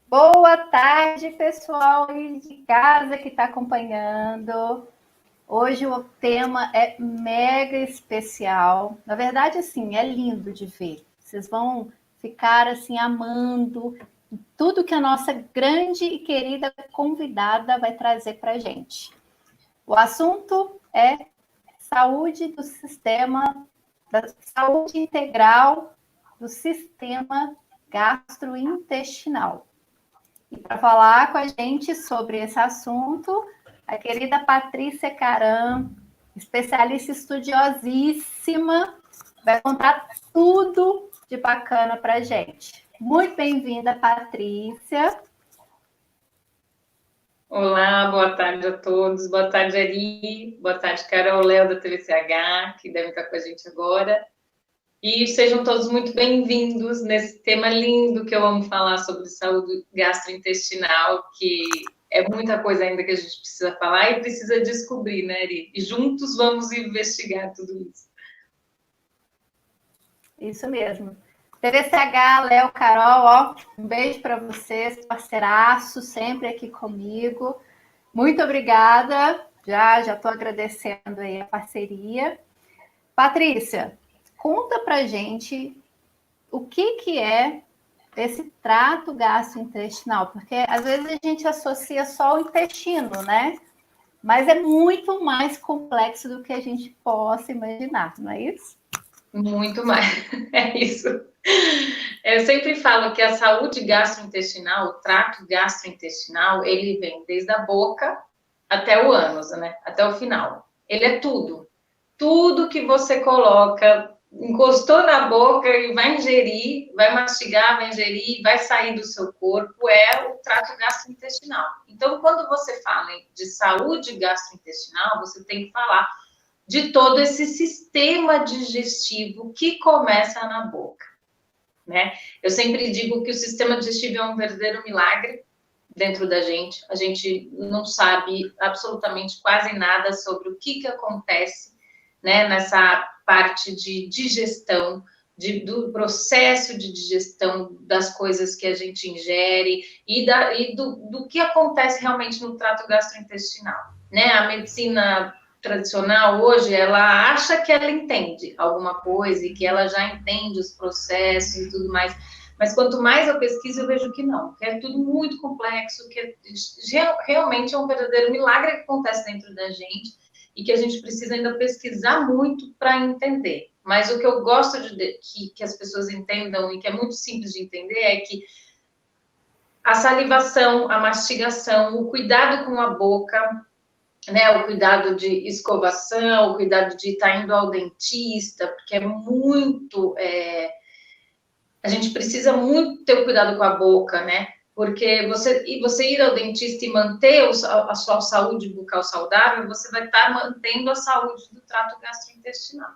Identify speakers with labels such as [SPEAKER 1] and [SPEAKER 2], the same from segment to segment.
[SPEAKER 1] Boa tarde, pessoal aí de casa que está acompanhando. Hoje o tema é mega especial. Na verdade, assim, é lindo de ver. Vocês vão ficar assim amando tudo que a nossa grande e querida convidada vai trazer para a gente. O assunto é saúde do sistema, da saúde integral do sistema gastrointestinal. E para falar com a gente sobre esse assunto, a querida Patrícia Caram, especialista estudiosíssima, vai contar tudo de bacana para a gente. Muito bem-vinda, Patrícia.
[SPEAKER 2] Olá, boa tarde a todos. Boa tarde, Ari. Boa tarde, Carol, Léo da TVCH, que devem estar com a gente agora. E sejam todos muito bem-vindos nesse tema lindo que eu amo falar sobre saúde gastrointestinal, que é muita coisa ainda que a gente precisa falar e precisa descobrir, né, Ari? E juntos vamos investigar tudo isso.
[SPEAKER 1] Isso mesmo. TVCH, Léo, Carol, ó, um beijo para vocês, parceiraço, sempre aqui comigo. Muito obrigada. Já estou agradecendo aí a parceria. Patrícia, conta pra gente o que é esse trato gastrointestinal, porque às vezes a gente associa só o intestino, né? Mas é muito mais complexo do que a gente possa imaginar, não é isso?
[SPEAKER 2] Muito mais, é isso. Eu sempre falo que a saúde gastrointestinal, o trato gastrointestinal, ele vem desde a boca até o ânus, né? Até o final. Ele é tudo. Tudo que você coloca, encostou na boca e vai ingerir, vai mastigar, vai ingerir, vai sair do seu corpo, é o trato gastrointestinal. Então, quando você fala de saúde gastrointestinal, você tem que falar de todo esse sistema digestivo que começa na boca, né? Eu sempre digo que o sistema digestivo é um verdadeiro milagre dentro da gente. A gente não sabe absolutamente quase nada sobre o que acontece, né, nessa parte de digestão, do processo de digestão das coisas que a gente ingere e do que acontece realmente no trato gastrointestinal, né? A medicina tradicional hoje, ela acha que ela entende alguma coisa e que ela já entende os processos e tudo mais, mas quanto mais eu pesquiso, eu vejo que não, que é tudo muito complexo, que realmente é um verdadeiro milagre que acontece dentro da gente e que a gente precisa ainda pesquisar muito para entender. Mas o que eu gosto que as pessoas entendam e que é muito simples de entender é que a salivação, a mastigação, o cuidado com a boca, né, o cuidado de escovação, o cuidado de estar indo ao dentista, porque é muito... a gente precisa muito ter o cuidado com a boca, né? Porque você ir ao dentista e manter a sua saúde bucal saudável, você vai estar mantendo a saúde do trato gastrointestinal,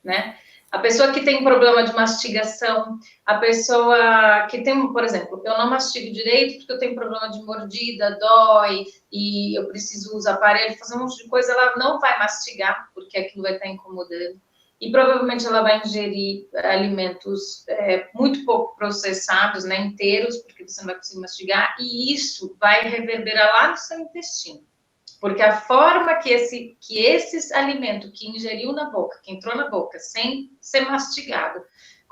[SPEAKER 2] né? A pessoa que tem problema de mastigação, a pessoa que tem, por exemplo, eu não mastigo direito porque eu tenho problema de mordida, dói, e eu preciso usar aparelho, fazer um monte de coisa, ela não vai mastigar, porque aquilo vai estar incomodando. E provavelmente ela vai ingerir alimentos muito pouco processados, né, inteiros, porque você não vai conseguir mastigar, e isso vai reverberar lá no seu intestino. Porque a forma que esse alimento que ingeriu na boca, que entrou na boca, sem ser mastigado,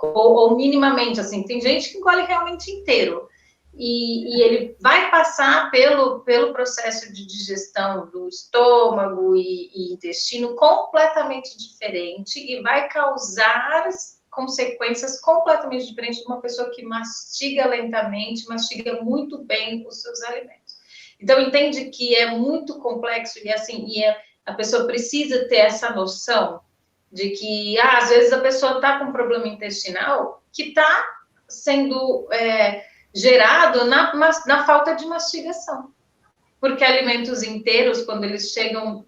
[SPEAKER 2] ou minimamente, assim, tem gente que engole realmente inteiro, e ele vai passar pelo processo de digestão do estômago e intestino completamente diferente e vai causar consequências completamente diferentes de uma pessoa que mastiga lentamente, mastiga muito bem os seus alimentos. Então, entende que é muito complexo e assim, a pessoa precisa ter essa noção de que, às vezes, a pessoa está com um problema intestinal que está sendo gerado na falta de mastigação. Porque alimentos inteiros, quando eles chegam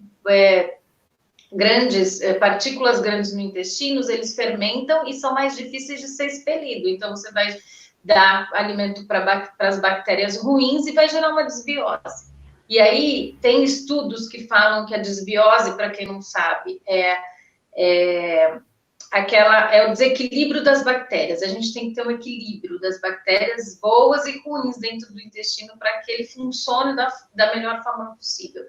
[SPEAKER 2] partículas grandes no intestino, eles fermentam e são mais difíceis de ser expelido. Então, você vai dar alimento para as bactérias ruins e vai gerar uma desbiose. E aí, tem estudos que falam que a desbiose, para quem não sabe, é o desequilíbrio das bactérias. A gente tem que ter um equilíbrio das bactérias boas e ruins dentro do intestino para que ele funcione da melhor forma possível.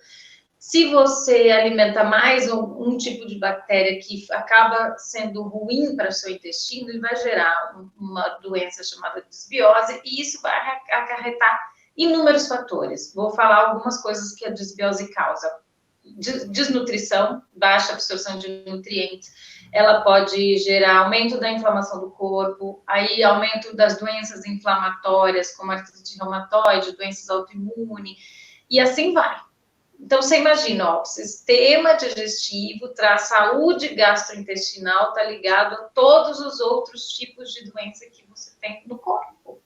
[SPEAKER 2] Se você alimenta mais um tipo de bactéria que acaba sendo ruim para o seu intestino, ele vai gerar uma doença chamada desbiose, e isso vai acarretar inúmeros fatores. Vou falar algumas coisas que a desbiose causa. Desnutrição, baixa absorção de nutrientes, ela pode gerar aumento da inflamação do corpo, aí aumento das doenças inflamatórias, como artrite reumatoide, doenças autoimunes, e assim vai. Então, você imagina, ó, o sistema digestivo traz saúde gastrointestinal, está ligado a todos os outros tipos de doença que você tem no corpo.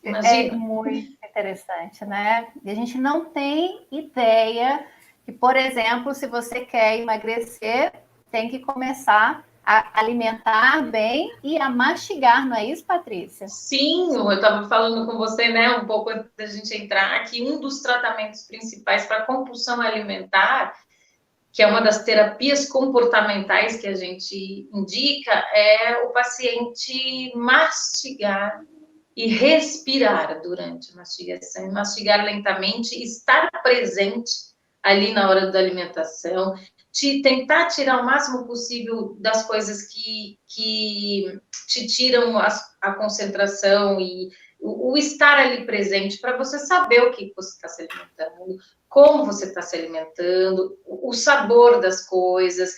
[SPEAKER 1] Imagina. É muito interessante, né? E a gente não tem ideia que, por exemplo, se você quer emagrecer, tem que começar a alimentar bem e a mastigar, não é isso, Patrícia?
[SPEAKER 2] Sim, eu estava falando com você, né, um pouco antes da gente entrar aqui, um dos tratamentos principais para compulsão alimentar, que é uma das terapias comportamentais que a gente indica, é o paciente mastigar e respirar durante a mastigação, mastigar lentamente, estar presente ali na hora da alimentação, tentar tirar o máximo possível das coisas que te tiram a concentração e o estar ali presente para você saber o que você está se alimentando, como você está se alimentando, o sabor das coisas,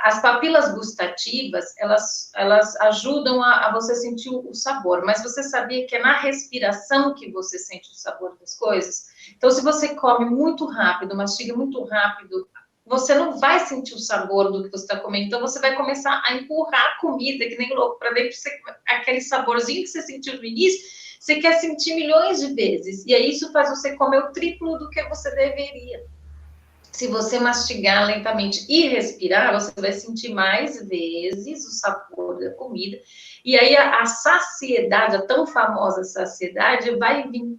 [SPEAKER 2] as papilas gustativas, elas ajudam a você sentir o sabor, mas você sabia que é na respiração que você sente o sabor das coisas? Então, se você come muito rápido, mastiga muito rápido, você não vai sentir o sabor do que você está comendo, então você vai começar a empurrar a comida, que nem louco, para dentro, aquele saborzinho que você sentiu no início, você quer sentir milhões de vezes, e aí isso faz você comer o triplo do que você deveria. Se você mastigar lentamente e respirar, você vai sentir mais vezes o sabor da comida, e aí a saciedade, a tão famosa saciedade, vai vir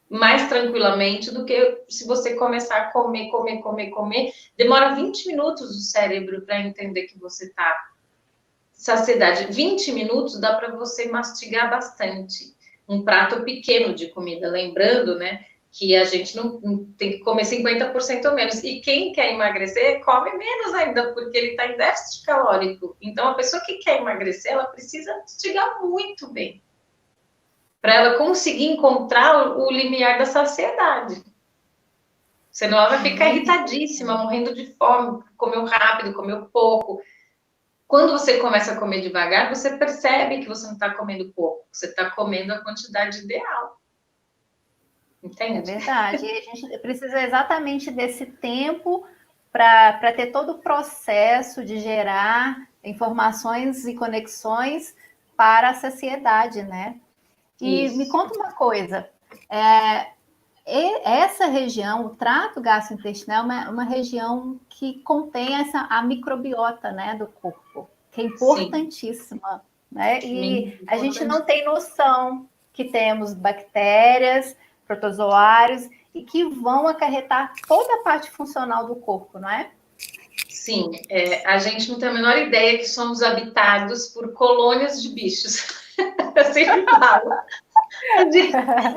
[SPEAKER 2] mais tranquilamente do que se você começar a comer. Demora 20 minutos o cérebro para entender que você está saciedade. 20 minutos dá para você mastigar bastante. Um prato pequeno de comida, lembrando, né, que a gente não tem que comer 50% ou menos. E quem quer emagrecer, come menos ainda, porque ele está em déficit calórico. Então, a pessoa que quer emagrecer, ela precisa mastigar muito bem, para ela conseguir encontrar o limiar da saciedade. Senão ela vai ficar irritadíssima, morrendo de fome, comeu rápido, comeu pouco. Quando você começa a comer devagar, você percebe que você não está comendo pouco, você está comendo a quantidade ideal. Entende?
[SPEAKER 1] É verdade. E a gente precisa exatamente desse tempo para ter todo o processo de gerar informações e conexões para a saciedade, né? E me conta uma coisa, essa região, o trato gastrointestinal, é uma região que contém a microbiota, né, do corpo, que é importantíssima, né? E a gente não tem noção que temos bactérias, protozoários, e que vão acarretar toda a parte funcional do corpo, não é?
[SPEAKER 2] Sim, a gente não tem a menor ideia que somos habitados por colônias de bichos. Eu sempre falo.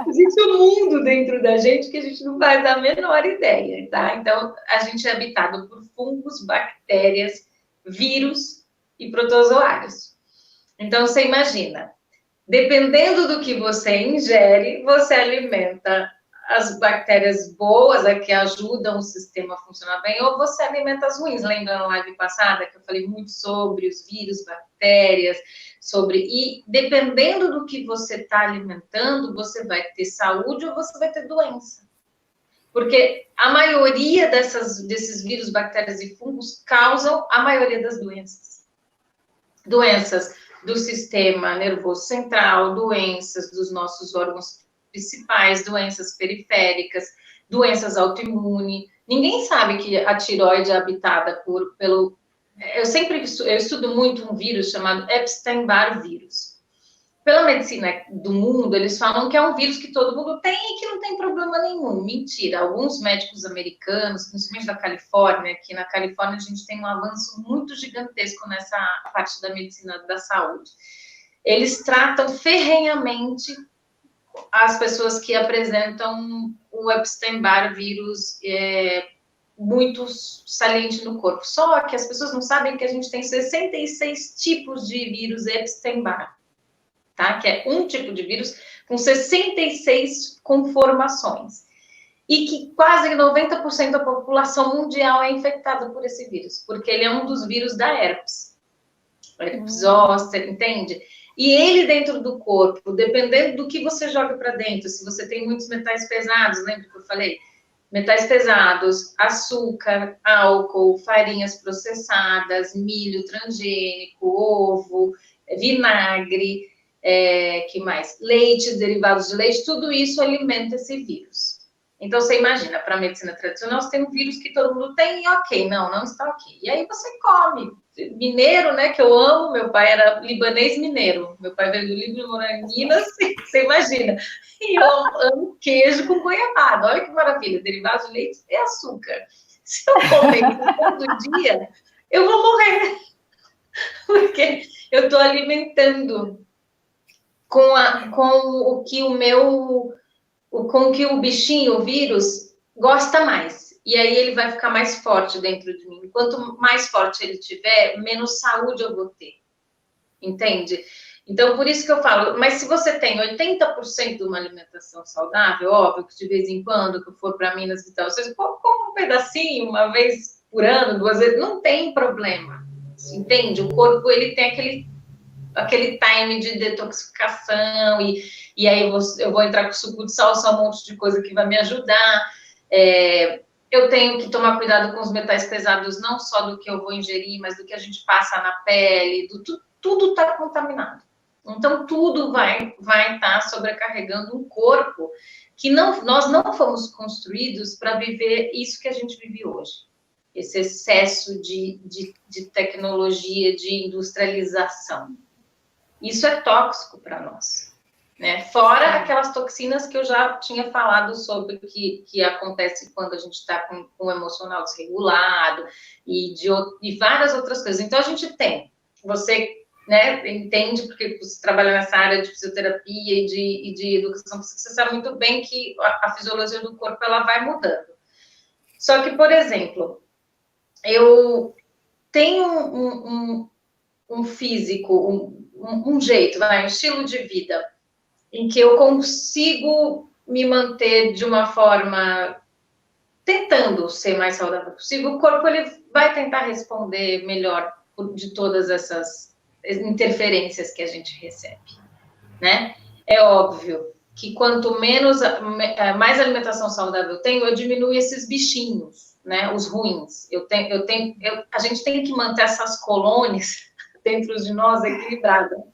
[SPEAKER 2] Existe um mundo dentro da gente que a gente não faz a menor ideia, tá? Então, a gente é habitado por fungos, bactérias, vírus e protozoários. Então, você imagina, dependendo do que você ingere, você alimenta as bactérias boas, que ajudam o sistema a funcionar bem, ou você alimenta as ruins. Lembra na live passada que eu falei muito sobre os vírus, bactérias, e dependendo do que você está alimentando, você vai ter saúde ou você vai ter doença. Porque a maioria desses vírus, bactérias e fungos causam a maioria das doenças. Doenças do sistema nervoso central, doenças dos nossos órgãos principais, doenças periféricas, doenças autoimunes. Ninguém sabe que a tireoide é habitada pelo... Eu estudo muito um vírus chamado Epstein-Barr vírus. pela medicina do mundo, eles falam que é um vírus que todo mundo tem e que não tem problema nenhum. Mentira. Alguns médicos americanos, principalmente da Califórnia, que na Califórnia a gente tem um avanço muito gigantesco nessa parte da medicina da saúde. Eles tratam ferrenhamente as pessoas que apresentam o Epstein-Barr vírus muito saliente no corpo. Só que as pessoas não sabem que a gente tem 66 tipos de vírus Epstein-Barr. Tá? Que é um tipo de vírus com 66 conformações. E que quase 90% da população mundial é infectada por esse vírus, porque ele é um dos vírus da herpes. Herpes zoster, entende? E ele dentro do corpo, dependendo do que você joga para dentro, se você tem muitos metais pesados, lembra que eu falei? Metais pesados, açúcar, álcool, farinhas processadas, milho transgênico, ovo, vinagre, que mais? Leite, derivados de leite, tudo isso alimenta esse vírus. Então, você imagina, para a medicina tradicional, você tem um vírus que todo mundo tem e ok, não está ok. E aí você come. Mineiro, né, que eu amo, meu pai era libanês mineiro. Meu pai veio do Líbano, morou em Minas, você imagina. E eu amo queijo com goiabada. Olha que maravilha, derivados de leite e açúcar. Se eu comer isso todo dia, eu vou morrer. Porque eu estou alimentando com o que com o que o bichinho, o vírus, gosta mais. E aí ele vai ficar mais forte dentro de mim. Quanto mais forte ele tiver, menos saúde eu vou ter. Entende? Então, por isso que eu falo, mas se você tem 80% de uma alimentação saudável, óbvio que de vez em quando, que eu for para Minas e tal, você come um pedacinho, uma vez por ano, 2 vezes, não tem problema. Entende? O corpo, ele tem aquele time de detoxificação, e aí eu vou entrar com suco de salsa, um monte de coisa que vai me ajudar. Eu tenho que tomar cuidado com os metais pesados, não só do que eu vou ingerir, mas do que a gente passa na pele, tudo está contaminado. Então, tudo vai estar sobrecarregando um corpo que nós não fomos construídos para viver isso que a gente vive hoje. Esse excesso de tecnologia, de industrialização. Isso é tóxico para nós, né? Fora aquelas toxinas que eu já tinha falado sobre que acontece quando a gente está com o emocional desregulado e várias outras coisas. Então, a gente tem, você, né, entende, porque você trabalha nessa área de fisioterapia e de educação física, você sabe muito bem que a fisiologia do corpo, ela vai mudando. Só que, por exemplo, eu tenho um físico, um jeito, um estilo de vida em que eu consigo me manter de uma forma tentando ser mais saudável possível, o corpo ele vai tentar responder melhor de todas essas interferências que a gente recebe, né? É óbvio que quanto mais alimentação saudável eu tenho, eu diminuo esses bichinhos, né? Os ruins. A gente tem que manter essas colônias dentro de nós equilibrada,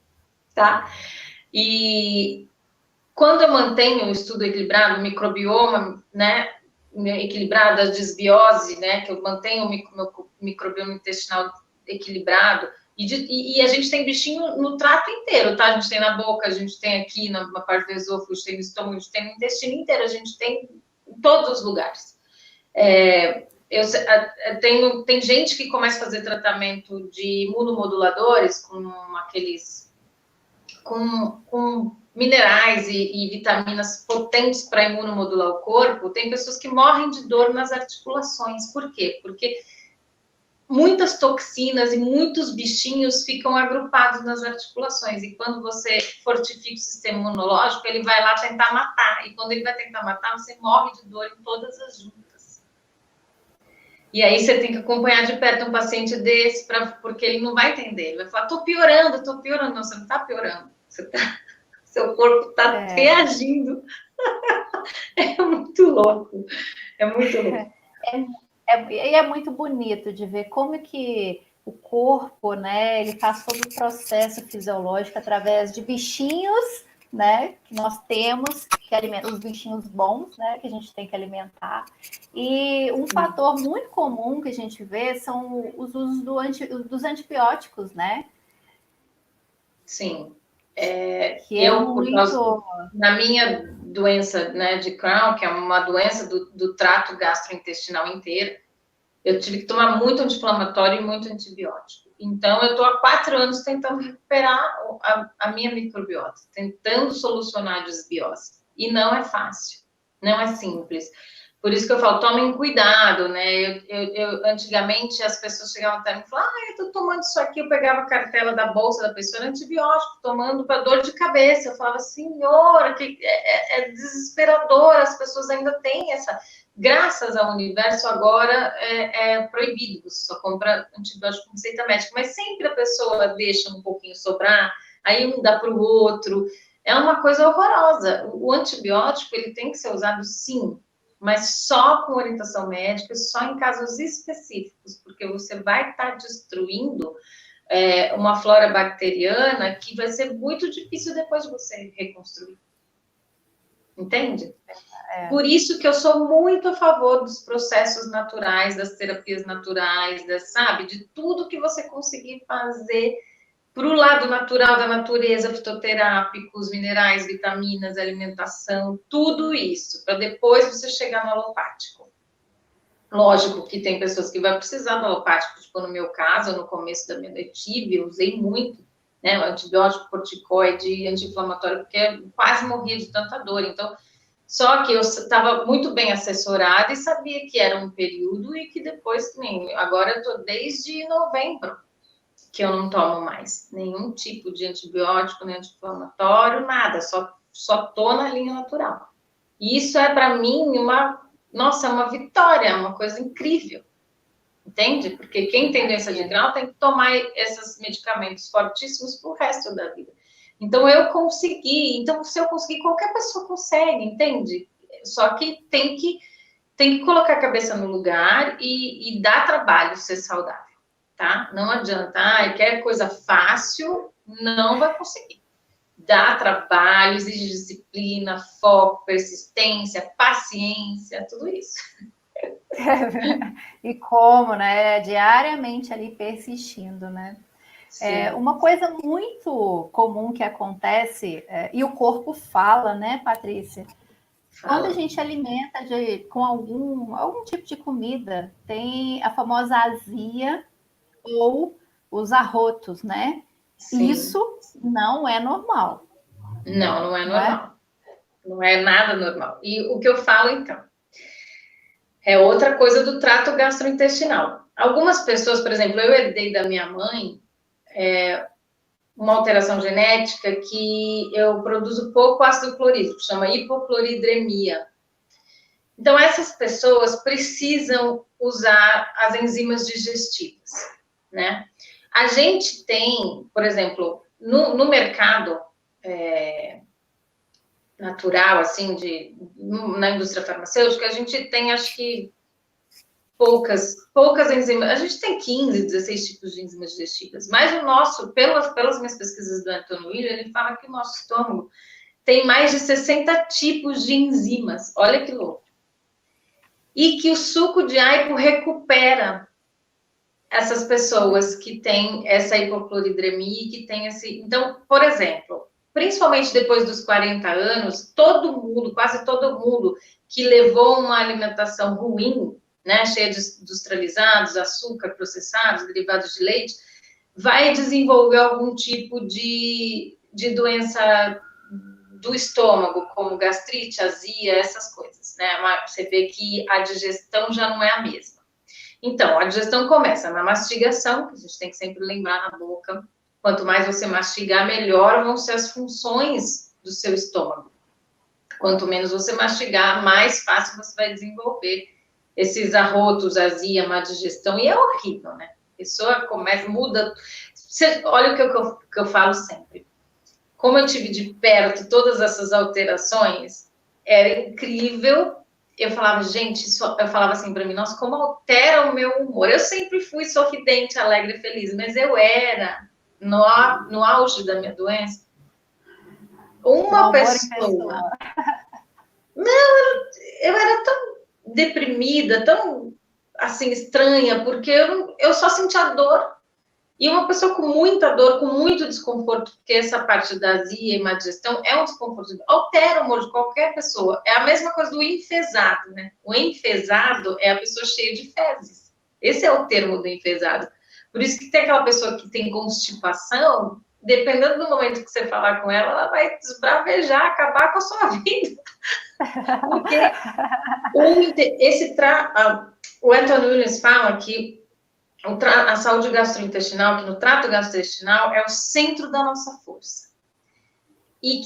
[SPEAKER 2] tá? E quando eu mantenho o estudo equilibrado, o microbioma, né, equilibrado, a desbiose, né, que eu mantenho o meu microbioma intestinal equilibrado, e a gente tem bichinho no trato inteiro, tá? A gente tem na boca, a gente tem aqui na parte do esôfago, a gente tem no estômago, a gente tem no intestino inteiro, a gente tem em todos os lugares. Tem gente que começa a fazer tratamento de imunomoduladores com minerais e vitaminas potentes para imunomodular o corpo. Tem pessoas que morrem de dor nas articulações. Por quê? Porque muitas toxinas e muitos bichinhos ficam agrupados nas articulações. E quando você fortifica o sistema imunológico, ele vai lá tentar matar. E quando ele vai tentar matar, você morre de dor em todas as juntas. E aí você tem que acompanhar de perto um paciente desse, porque ele não vai entender. Ele vai falar, tô piorando. Não, você não tá piorando. Seu corpo está reagindo. É muito louco. É muito louco.
[SPEAKER 1] E é muito bonito de ver como que o corpo, né, ele faz todo o processo fisiológico através de bichinhos, né, que nós temos, que alimentam os bichinhos bons, né, que a gente tem que alimentar. E um fator muito comum que a gente vê são os usos dos antibióticos, né?
[SPEAKER 2] Sim. Por causa da minha doença, né, de Crohn, que é uma doença do trato gastrointestinal inteiro, eu tive que tomar muito anti-inflamatório e muito antibiótico. Então, eu estou há 4 anos tentando recuperar a minha microbiota, tentando solucionar a desbiose. E não é fácil, não é simples. Por isso que eu falo, tomem cuidado, né? Antigamente, as pessoas chegavam até mim e falavam, eu tô tomando isso aqui, eu pegava a cartela da bolsa da pessoa, era antibiótico, tomando para dor de cabeça. Eu falava, senhora, que é desesperador, as pessoas ainda têm essa... Graças ao universo, agora é proibido, você só compra antibiótico com receita médica, mas sempre a pessoa deixa um pouquinho sobrar, aí um dá para o outro, é uma coisa horrorosa. O antibiótico, ele tem que ser usado sim, mas só com orientação médica, só em casos específicos, porque você vai estar destruindo uma flora bacteriana que vai ser muito difícil depois de você reconstruir. Entende? Por isso que eu sou muito a favor dos processos naturais, das terapias naturais, sabe? De tudo que você conseguir fazer para o lado natural da natureza, fitoterápicos, minerais, vitaminas, alimentação, tudo isso, para depois você chegar no alopático. Lógico que tem pessoas que vão precisar do alopático, tipo no meu caso, no começo da minha letiva, eu usei muito, né, o antibiótico, corticoide, anti-inflamatório, porque eu quase morria de tanta dor. Então, só que eu estava muito bem assessorada e sabia que era um período e que depois, agora eu estou desde novembro, que eu não tomo mais nenhum tipo de antibiótico, nem anti-inflamatório, nada, só tô na linha natural. E isso é para mim uma vitória, uma coisa incrível, entende? Porque quem tem doença de Crohn tem que tomar esses medicamentos fortíssimos pro resto da vida. Então eu consegui, então se eu conseguir, qualquer pessoa consegue, entende? Só que tem que colocar a cabeça no lugar e dar trabalho ser saudável. Tá? Não adianta, quer coisa fácil, não vai conseguir. Dá trabalho, exige disciplina, foco, persistência, paciência, tudo isso.
[SPEAKER 1] E como, né? Diariamente ali persistindo, né? Uma coisa muito comum que acontece, e o corpo fala, né, Patrícia? Quando a gente alimenta com algum tipo de comida, tem a famosa azia ou os arrotos, né?
[SPEAKER 2] Sim.
[SPEAKER 1] Isso não é normal.
[SPEAKER 2] Não é normal. Não é nada normal. E o que eu falo, então, é outra coisa do trato gastrointestinal. Algumas pessoas, por exemplo, eu herdei da minha mãe uma alteração genética que eu produzo pouco ácido clorídrico, chama hipocloridremia. Então, essas pessoas precisam usar as enzimas digestivas, né? A gente tem, por exemplo, no mercado natural, assim, na indústria farmacêutica, a gente tem, acho que, poucas enzimas. A gente tem 15, 16 tipos de enzimas digestivas, mas o nosso, pelas minhas pesquisas do Antônio Willer, ele fala que o nosso estômago tem mais de 60 tipos de enzimas. Olha que louco. E que o suco de aipo recupera essas pessoas que têm essa hipocloridremia, que tem esse... Então, por exemplo, principalmente depois dos 40 anos, quase todo mundo que levou uma alimentação ruim, né, cheia de industrializados, açúcar, processados, derivados de leite, vai desenvolver algum tipo de doença do estômago, como gastrite, azia, essas coisas, né? Você vê que a digestão já não é a mesma. Então, a digestão começa na mastigação, que a gente tem que sempre lembrar na boca. Quanto mais você mastigar, melhor vão ser as funções do seu estômago. Quanto menos você mastigar, mais fácil você vai desenvolver esses arrotos, azia, má digestão. E é horrível, né? A pessoa muda... Olha o que eu falo sempre. Como eu tive de perto todas essas alterações, era incrível. Eu falava, gente, eu falava assim para mim, nossa, como altera o meu humor. Eu sempre fui sorridente, alegre, feliz, mas eu era, no auge da minha doença, uma pessoa. Não, eu era tão deprimida, tão, assim, estranha, porque eu só sentia dor. E uma pessoa com muita dor, com muito desconforto, porque essa parte da azia e má digestão é um desconforto, altera o humor de qualquer pessoa. É a mesma coisa do enfesado, né? O enfesado é a pessoa cheia de fezes. Esse é o termo do enfesado. Por isso que tem aquela pessoa que tem constipação, dependendo do momento que você falar com ela, ela vai desbravejar, acabar com a sua vida. Porque o Anthony Williams fala que a saúde gastrointestinal, que no trato gastrointestinal é o centro da nossa força. E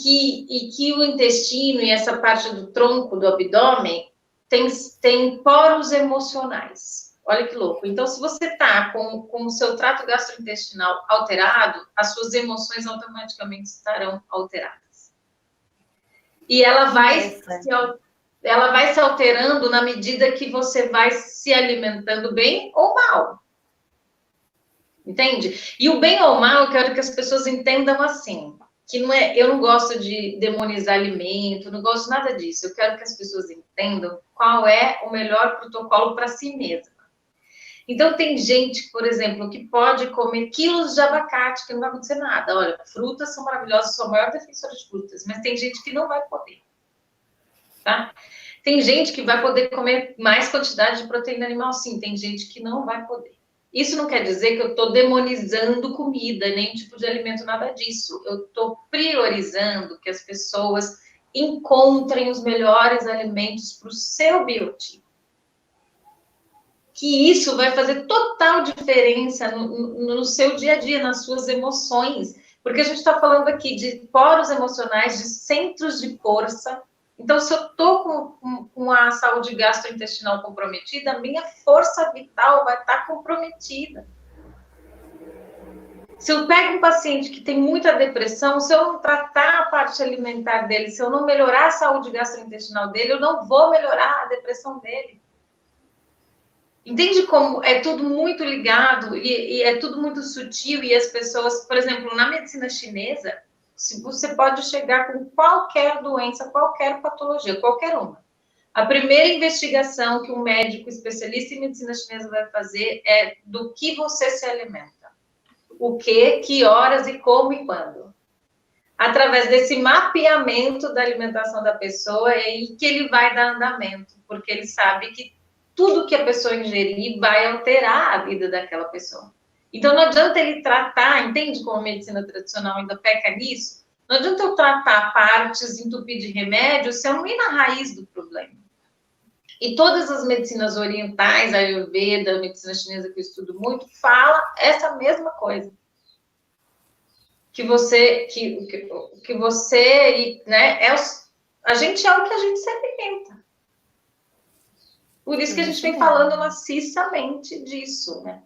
[SPEAKER 2] que o intestino e essa parte do tronco, do abdômen, tem poros emocionais. Olha que louco. Então, se você está com o seu trato gastrointestinal alterado, as suas emoções automaticamente estarão alteradas. E ela vai se alterando na medida que você vai se alimentando bem ou mal. Entende? E o bem ou mal, eu quero que as pessoas entendam assim, que não é, eu não gosto de demonizar alimento, não gosto nada disso. Eu quero que as pessoas entendam qual é o melhor protocolo para si mesma. Então, tem gente, por exemplo, que pode comer quilos de abacate, que não vai acontecer nada. Olha, frutas são maravilhosas, sou a maior defensora de frutas, mas tem gente que não vai poder, tá? Tem gente que vai poder comer mais quantidade de proteína animal, sim. Tem gente que não vai poder. Isso não quer dizer que eu estou demonizando comida, nem tipo de alimento, nada disso. Eu estou priorizando que as pessoas encontrem os melhores alimentos para o seu biotipo. Que isso vai fazer total diferença no seu dia a dia, nas suas emoções. Porque a gente está falando aqui de poros emocionais, de centros de força. Então, se eu estou com a saúde gastrointestinal comprometida, a minha força vital vai estar comprometida. Se eu pego um paciente que tem muita depressão, se eu não tratar a parte alimentar dele, se eu não melhorar a saúde gastrointestinal dele, eu não vou melhorar a depressão dele. Entende como é tudo muito ligado e é tudo muito sutil e as pessoas, por exemplo, na medicina chinesa, você pode chegar com qualquer doença, qualquer patologia, qualquer uma. A primeira investigação que um médico especialista em medicina chinesa vai fazer é do que você se alimenta. O que horas e como e quando. Através desse mapeamento da alimentação da pessoa, é aí que ele vai dar andamento, porque ele sabe que tudo que a pessoa ingerir vai alterar a vida daquela pessoa. Então, não adianta ele tratar, entende como a medicina tradicional ainda peca nisso? Não adianta eu tratar partes, entupir de remédio, se eu não ir na raiz do problema. E todas as medicinas orientais, a Ayurveda, a medicina chinesa que eu estudo muito, fala essa mesma coisa. Que você, né, a gente é o que a gente se alimenta. Por isso que a gente vem falando maciçamente disso, né?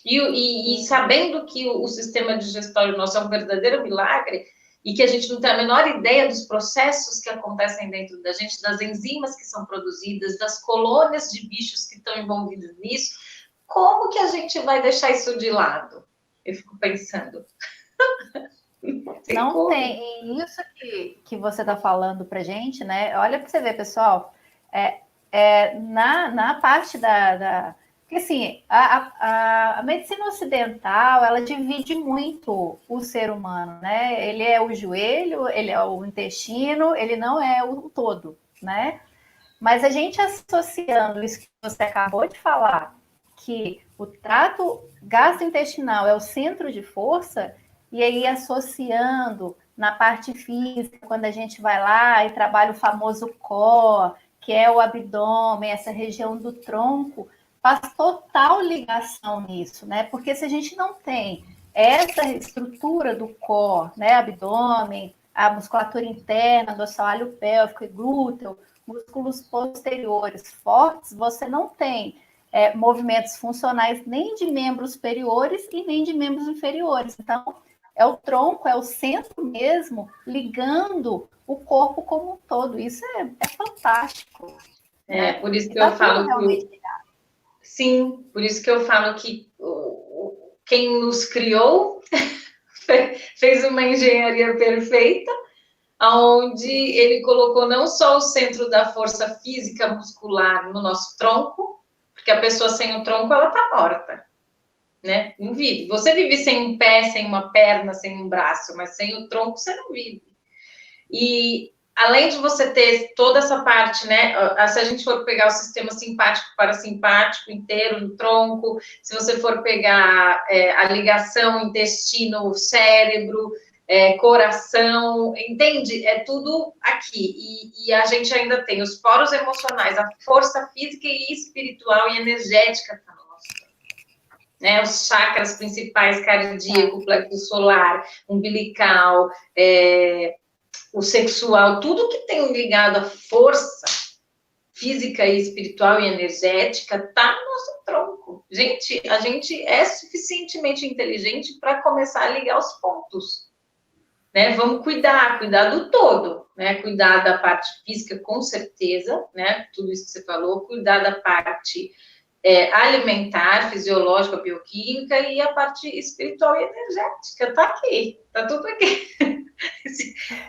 [SPEAKER 2] E sabendo que o sistema digestório nosso é um verdadeiro milagre e que a gente não tem a menor ideia dos processos que acontecem dentro da gente, das enzimas que são produzidas, das colônias de bichos que estão envolvidos nisso, como que a gente vai deixar isso de lado? Eu fico pensando.
[SPEAKER 1] Não tem. E isso que você está falando para gente, né? Olha para você ver, pessoal. Na parte porque assim, a medicina ocidental, ela divide muito o ser humano, né? Ele é o joelho, ele é o intestino, ele não é o todo, né? Mas a gente associando isso que você acabou de falar, que o trato gastrointestinal é o centro de força, e aí associando na parte física, quando a gente vai lá e trabalha o famoso core, que é o abdômen, essa região do tronco, faz total ligação nisso, né? Porque se a gente não tem essa estrutura do core, né? Abdômen, a musculatura interna do assoalho pélvico e glúteo, músculos posteriores fortes, você não tem movimentos funcionais nem de membros superiores e nem de membros inferiores. Então, é o tronco, é o centro mesmo, ligando o corpo como um todo. Isso é fantástico.
[SPEAKER 2] Né? Por isso que eu falo que... Sim, por isso que eu falo que quem nos criou fez uma engenharia perfeita, onde ele colocou não só o centro da força física muscular no nosso tronco, porque a pessoa sem o tronco, ela tá morta. né? Não vive. Você vive sem um pé, sem uma perna, sem um braço, mas sem o tronco você não vive. E além de você ter toda essa parte, né? Se a gente for pegar o sistema simpático parasimpático inteiro no tronco, se você for pegar a ligação intestino-cérebro, coração, entende? É tudo aqui. E a gente ainda tem os poros emocionais, a força física e espiritual e energética está no nosso corpo, né? Os chakras principais, cardíaco, plexo solar, umbilical, o sexual, tudo que tem ligado à força física e espiritual e energética está no nosso tronco. Gente, a gente é suficientemente inteligente para começar a ligar os pontos, né? Vamos cuidar do todo, né? Cuidar da parte física, com certeza, né? Tudo isso que você falou, cuidar da parte alimentar, fisiológica, bioquímica e a parte espiritual e energética. Tá aqui, tá tudo aqui.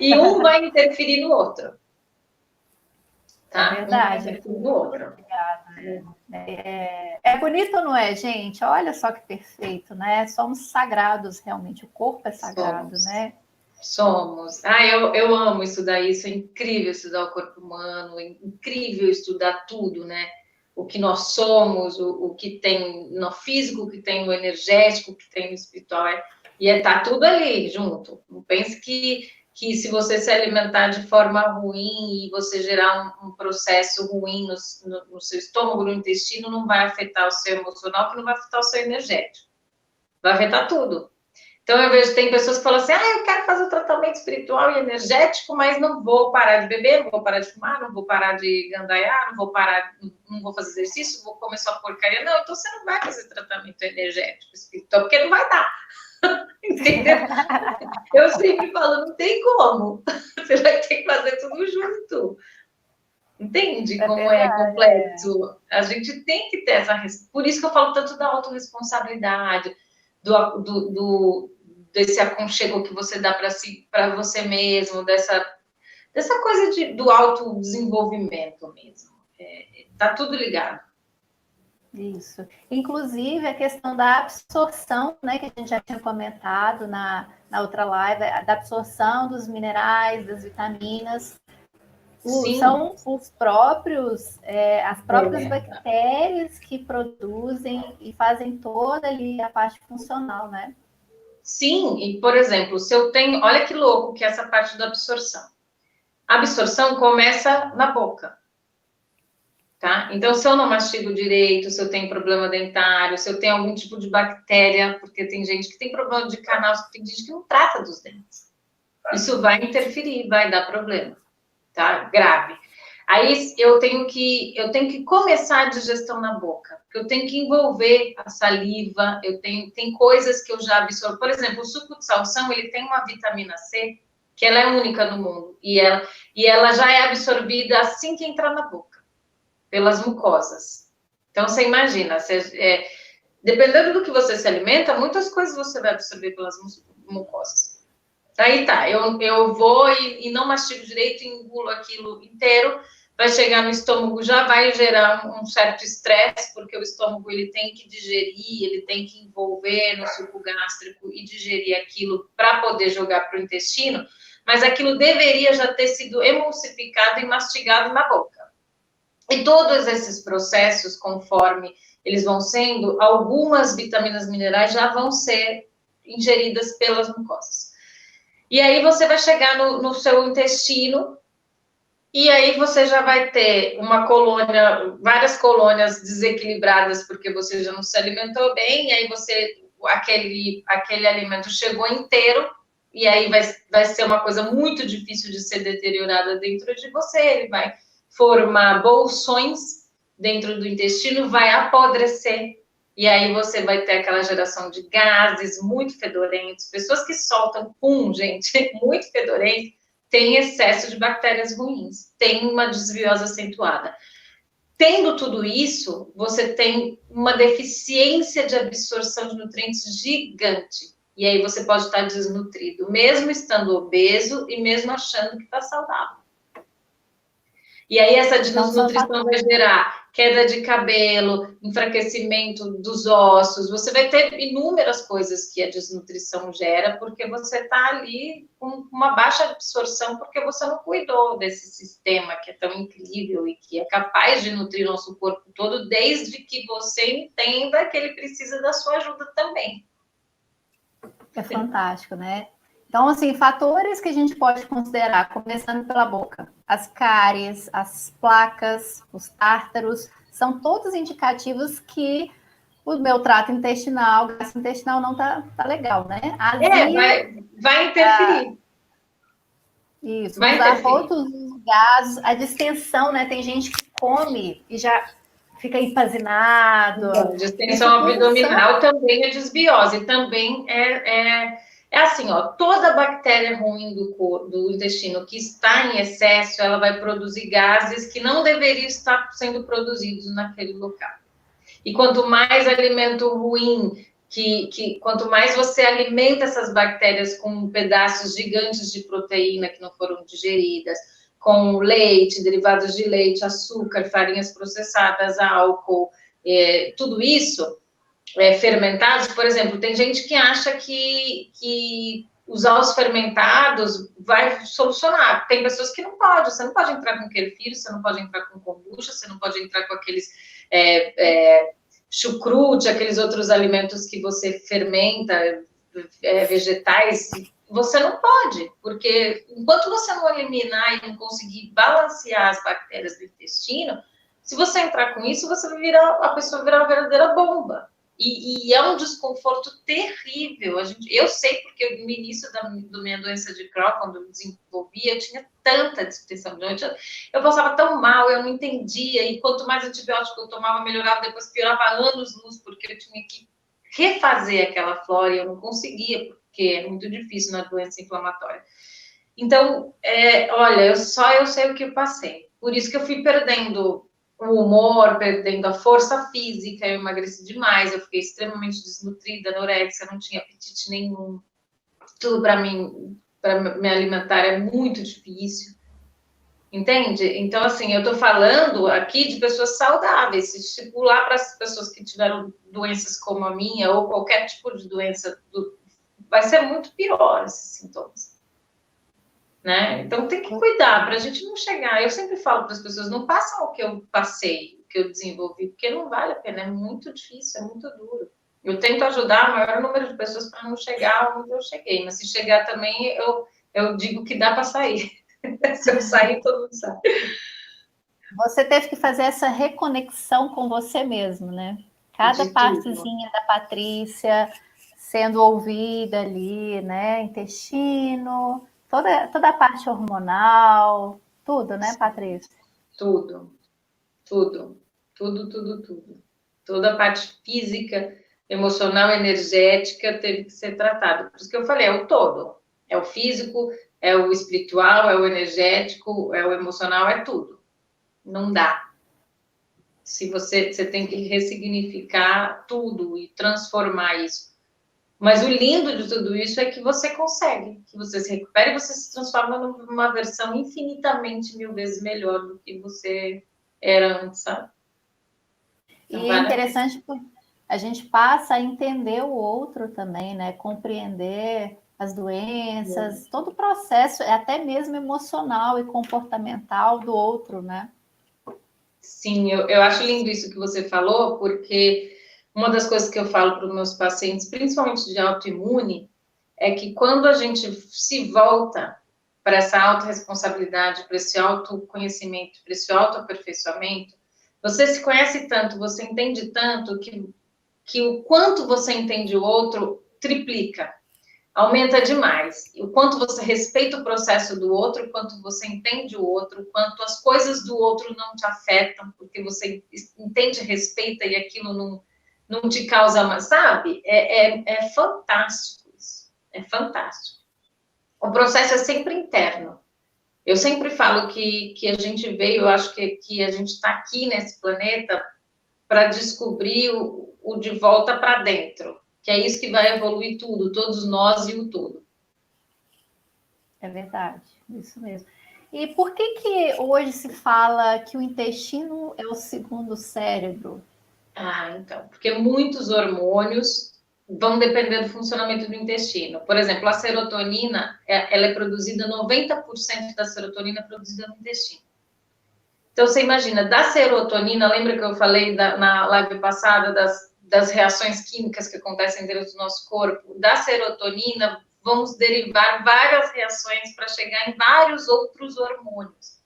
[SPEAKER 2] E um vai interferir no outro. Tá?
[SPEAKER 1] É verdade.
[SPEAKER 2] Um vai interferir no outro.
[SPEAKER 1] Obrigada. É bonito, não é, gente? Olha só que perfeito, né? Somos sagrados, realmente. O corpo é sagrado, né?
[SPEAKER 2] Somos. Eu amo estudar isso. É incrível estudar o corpo humano. É incrível estudar tudo, né? O que nós somos, o que tem no físico, o que tem no energético, o que tem no espiritual. E tá tudo ali junto. Não pense que se você se alimentar de forma ruim e você gerar um processo ruim no seu estômago, no intestino, não vai afetar o seu emocional, que não vai afetar o seu energético. Vai afetar tudo. Então, eu vejo, tem pessoas que falam assim, eu quero fazer o tratamento espiritual e energético, mas não vou parar de beber, não vou parar de fumar, não vou parar de gandaiar, não vou fazer exercício, vou comer só porcaria. Não, então você não vai fazer tratamento energético espiritual, porque não vai dar. Entendeu? Eu sempre falo, não tem como. Você vai ter que fazer tudo junto. Entende como é complexo? A gente tem que ter essa... Por isso que eu falo tanto da autorresponsabilidade, desse aconchego que você dá para você mesmo, dessa coisa do autodesenvolvimento mesmo. Tá tudo ligado.
[SPEAKER 1] Isso. Inclusive, a questão da absorção, né, que a gente já tinha comentado na outra live, da absorção dos minerais, das vitaminas. São os próprios, as próprias bactérias que produzem e fazem toda ali a parte funcional, né?
[SPEAKER 2] Sim, e por exemplo, se eu tenho, olha que louco que é essa parte da absorção. A absorção começa na boca, tá? Então, se eu não mastigo direito, se eu tenho problema dentário, se eu tenho algum tipo de bactéria, porque tem gente que tem problema de canal, tem gente que não trata dos dentes. Isso vai interferir, vai dar problema, tá? Grave. Aí eu tenho que começar a digestão na boca, porque eu tenho que envolver a saliva, tem coisas que eu já absorvo. Por exemplo, o suco de salsão, ele tem uma vitamina C, que ela é única no mundo, e ela já é absorvida assim que entrar na boca, pelas mucosas. Então, você imagina, dependendo do que você se alimenta, muitas coisas você vai absorver pelas mucosas. Aí tá, eu vou e não mastigo direito, engulo aquilo inteiro, vai chegar no estômago, já vai gerar um certo estresse, porque o estômago ele tem que digerir, ele tem que envolver no suco gástrico e digerir aquilo para poder jogar para o intestino, mas aquilo deveria já ter sido emulsificado e mastigado na boca. E todos esses processos, conforme eles vão sendo, algumas vitaminas minerais já vão ser ingeridas pelas mucosas. E aí você vai chegar no seu intestino, e aí você já vai ter uma colônia, várias colônias desequilibradas, porque você já não se alimentou bem, e aí aquele alimento chegou inteiro, e aí vai ser uma coisa muito difícil de ser deteriorada dentro de você, ele vai formar bolsões dentro do intestino, vai apodrecer, e aí você vai ter aquela geração de gases muito fedorentos, pessoas que soltam gente, muito fedorento, tem excesso de bactérias ruins, tem uma desbiose acentuada. Tendo tudo isso, você tem uma deficiência de absorção de nutrientes gigante, e aí você pode estar desnutrido, mesmo estando obeso e mesmo achando que está saudável. E aí essa desnutrição vai gerar queda de cabelo, enfraquecimento dos ossos. Você vai ter inúmeras coisas que a desnutrição gera, porque você está ali com uma baixa absorção, porque você não cuidou desse sistema que é tão incrível e que é capaz de nutrir nosso corpo todo, desde que você entenda que ele precisa da sua ajuda também.
[SPEAKER 1] É fantástico, né? Então, assim, fatores que a gente pode considerar, começando pela boca, as cáries, as placas, os tártaros, são todos indicativos que o meu trato intestinal, gastrointestinal não tá legal, né?
[SPEAKER 2] Vai interferir.
[SPEAKER 1] Isso, os arrotos, os gases, a distensão, né? Tem gente que come e já fica empazinado.
[SPEAKER 2] Então, distensão abdominal também é desbiose, também é assim, ó, toda bactéria ruim do intestino que está em excesso, ela vai produzir gases que não deveriam estar sendo produzidos naquele local. E quanto mais alimento ruim, quanto mais você alimenta essas bactérias com pedaços gigantes de proteína que não foram digeridas, com leite, derivados de leite, açúcar, farinhas processadas, álcool, tudo isso fermentados, por exemplo, tem gente que acha que usar os fermentados vai solucionar. Tem pessoas que não podem. Você não pode entrar com kefir, você não pode entrar com kombucha, você não pode entrar com aqueles chucrute, aqueles outros alimentos que você fermenta, vegetais. Você não pode, porque enquanto você não eliminar e não conseguir balancear as bactérias do intestino, se você entrar com isso, a pessoa virar uma verdadeira bomba. E é um desconforto terrível. Eu sei porque no início da minha doença de Crohn, quando eu desenvolvi, eu tinha tanta distensão de noite, eu passava tão mal, eu não entendia, e quanto mais antibiótico eu tomava, melhorava, depois piorava anos-luz, porque eu tinha que refazer aquela flora e eu não conseguia, porque é muito difícil na doença inflamatória. Então, olha, eu sei o que eu passei. Por isso que eu fui perdendo o humor, perdendo a força física, eu emagreci demais, eu fiquei extremamente desnutrida, anorexia, não tinha apetite nenhum. Tudo para mim, para me alimentar é muito difícil. Entende? Então, assim, eu estou falando aqui de pessoas saudáveis. Se estipular para as pessoas que tiveram doenças como a minha, ou qualquer tipo de doença, vai ser muito pior esses sintomas. Né? Então, tem que cuidar para a gente não chegar. Eu sempre falo para as pessoas, não façam o que eu passei, o que eu desenvolvi, porque não vale a pena, é muito difícil, é muito duro. Eu tento ajudar o maior número de pessoas para não chegar onde eu cheguei, mas se chegar também, eu digo que dá para sair. Se eu sair, todo mundo sai.
[SPEAKER 1] Você teve que fazer essa reconexão com você mesmo, né? Cada partezinha da Patrícia sendo ouvida ali, né? Intestino, toda a parte hormonal, tudo, né, Patrícia?
[SPEAKER 2] Tudo. Toda a parte física, emocional, energética teve que ser tratada. Por isso que eu falei, é o todo. É o físico, é o espiritual, é o energético, é o emocional, é tudo. Não dá. Se você tem que ressignificar tudo e transformar isso. Mas o lindo de tudo isso é que você consegue, que você se recupera e você se transforma numa versão infinitamente 1000 vezes melhor do que você era antes, sabe?
[SPEAKER 1] Então, e é interessante porque a gente passa a entender o outro também, né? Compreender as doenças, todo o processo, até mesmo emocional e comportamental do outro, né?
[SPEAKER 2] Sim, eu acho lindo isso que você falou, porque uma das coisas que eu falo para os meus pacientes, principalmente de autoimune, é que quando a gente se volta para essa autorresponsabilidade, para esse autoconhecimento, para esse autoaperfeiçoamento, você se conhece tanto, você entende tanto, que o quanto você entende o outro triplica, aumenta demais. O quanto você respeita o processo do outro, o quanto você entende o outro, o quanto as coisas do outro não te afetam, porque você entende, respeita e aquilo não te causa mais, sabe? É fantástico isso. É fantástico. O processo é sempre interno. Eu sempre falo que a gente veio, eu acho que a gente está aqui nesse planeta para descobrir o de volta para dentro, que é isso que vai evoluir tudo, todos nós e o todo.
[SPEAKER 1] É verdade, isso mesmo. E por que hoje se fala que o intestino é o segundo cérebro?
[SPEAKER 2] Então, porque muitos hormônios vão depender do funcionamento do intestino. Por exemplo, a serotonina, ela é produzida, 90% da serotonina é produzida no intestino. Então, você imagina, da serotonina, lembra que eu falei na live passada das reações químicas que acontecem dentro do nosso corpo? Da serotonina, vamos derivar várias reações para chegar em vários outros hormônios.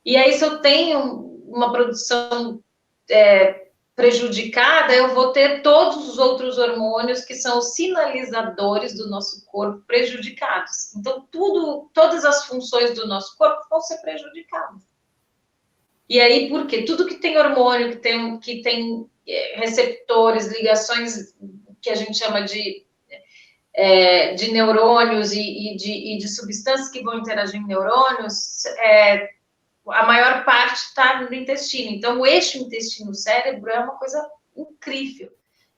[SPEAKER 2] E aí, se eu tenho uma produção prejudicada, eu vou ter todos os outros hormônios que são os sinalizadores do nosso corpo prejudicados. Então, todas as funções do nosso corpo vão ser prejudicadas. E aí, por quê? Tudo que tem hormônio, que tem receptores, ligações que a gente chama de neurônios e de substâncias que vão interagir em neurônios, a maior parte está no intestino. Então, o eixo intestino-cérebro é uma coisa incrível,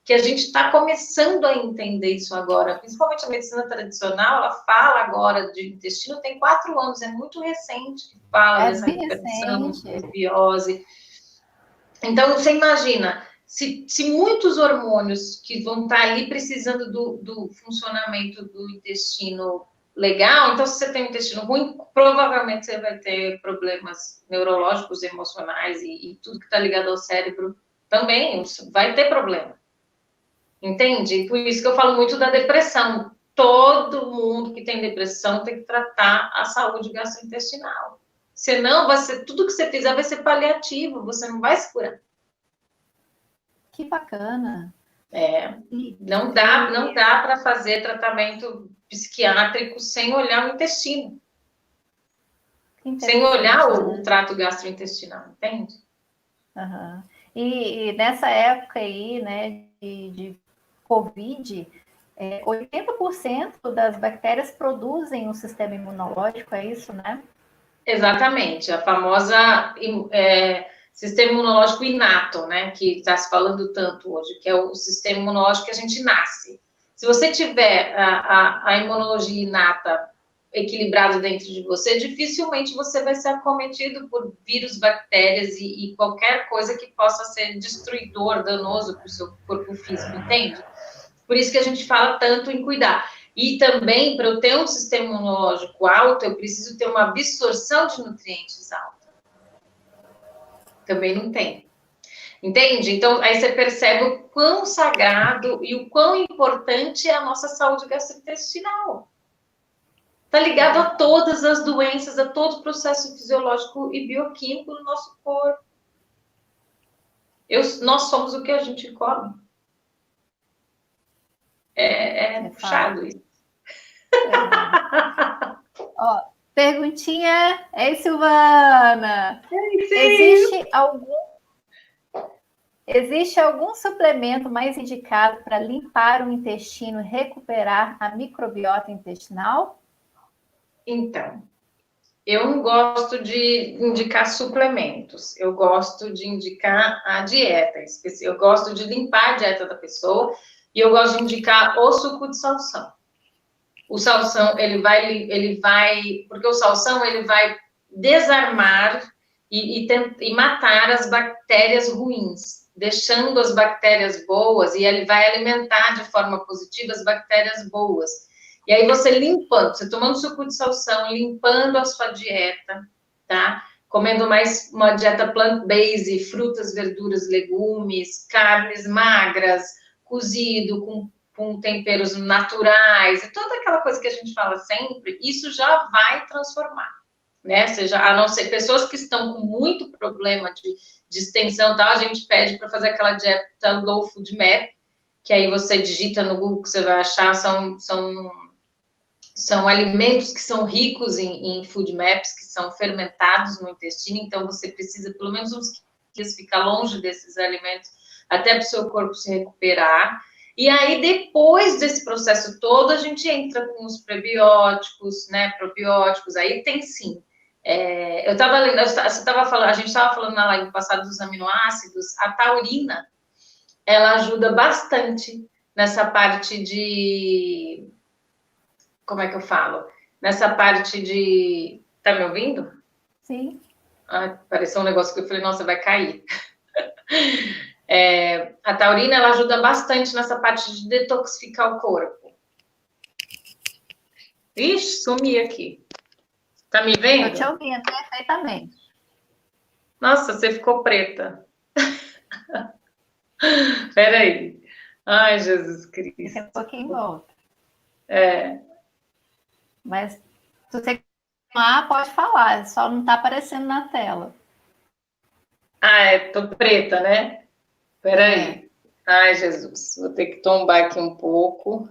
[SPEAKER 2] que a gente está começando a entender isso agora. Principalmente a medicina tradicional, ela fala agora de intestino, tem 4 anos, é muito recente que fala dessa hipertensão, desbiose. Então, você imagina, se muitos hormônios que vão estar ali precisando do funcionamento do intestino legal, então se você tem um intestino ruim, provavelmente você vai ter problemas neurológicos, emocionais e tudo que está ligado ao cérebro também vai ter problema. Entende? Por isso que eu falo muito da depressão. Todo mundo que tem depressão tem que tratar a saúde gastrointestinal. Senão, tudo que você fizer vai ser paliativo, você não vai se curar.
[SPEAKER 1] Que bacana.
[SPEAKER 2] Não dá para fazer tratamento psiquiátrico sem olhar o intestino. Sem olhar o trato gastrointestinal, entende?
[SPEAKER 1] Uhum. E nessa época aí, né, de Covid, 80% das bactérias produzem um sistema imunológico, é isso, né?
[SPEAKER 2] Exatamente, a famosa sistema imunológico inato, né, que está se falando tanto hoje, que é o sistema imunológico que a gente nasce. Se você tiver a imunologia inata equilibrada dentro de você, dificilmente você vai ser acometido por vírus, bactérias e qualquer coisa que possa ser destruidor, danoso para o seu corpo físico, entende? Por isso que a gente fala tanto em cuidar. E também, para eu ter um sistema imunológico alto, eu preciso ter uma absorção de nutrientes alta. Também não tem. Entende? Então, aí você percebe o quão sagrado e o quão importante é a nossa saúde gastrointestinal. Está ligado a todas as doenças, a todo o processo fisiológico e bioquímico do nosso corpo. Nós somos o que a gente come. É puxado isso.
[SPEAKER 1] Ó, perguntinha, Silvana. Existe algum suplemento mais indicado para limpar o intestino e recuperar a microbiota intestinal?
[SPEAKER 2] Então, eu não gosto de indicar suplementos, eu gosto de indicar a dieta, eu gosto de limpar a dieta da pessoa e eu gosto de indicar o suco de salsão. O salsão, ele vai, porque o salsão, ele vai desarmar e matar as bactérias ruins, deixando as bactérias boas, e ele vai alimentar de forma positiva as bactérias boas. E aí você limpando, você tomando suco de salsão, limpando a sua dieta, tá? Comendo mais uma dieta plant-based, frutas, verduras, legumes, carnes magras, cozido, com temperos naturais, e toda aquela coisa que a gente fala sempre, isso já vai transformar, né? Seja, a não ser pessoas que estão com muito problema de extensão, tal, a gente pede para fazer aquela dieta low food map, que aí você digita no Google que você vai achar, são alimentos que são ricos em food maps, que são fermentados no intestino, então você precisa pelo menos uns dias ficar longe desses alimentos até para o seu corpo se recuperar. E aí, depois desse processo todo, a gente entra com os prebióticos, né, probióticos, aí tem sim. Eu estava lendo, a gente estava falando na live passada dos aminoácidos, a taurina, ela ajuda bastante nessa parte de... Como é que eu falo? Nessa parte de Tá me ouvindo?
[SPEAKER 1] Sim.
[SPEAKER 2] Ah, pareceu um negócio que eu falei, nossa, vai cair. A taurina, ela ajuda bastante nessa parte de detoxificar o corpo. Ixi, sumi aqui. Tá me
[SPEAKER 1] Estou te
[SPEAKER 2] vendo?
[SPEAKER 1] ouvindo perfeitamente.
[SPEAKER 2] Nossa, você ficou preta. Peraí. Ai, Jesus
[SPEAKER 1] Daqui a
[SPEAKER 2] Cristo.
[SPEAKER 1] pouquinho volta.
[SPEAKER 2] É.
[SPEAKER 1] Mas se você pode falar, só não está aparecendo na tela.
[SPEAKER 2] Tô preta, né?
[SPEAKER 1] É,
[SPEAKER 2] Peraí. Ai, Jesus. Vou ter que tombar aqui um pouco.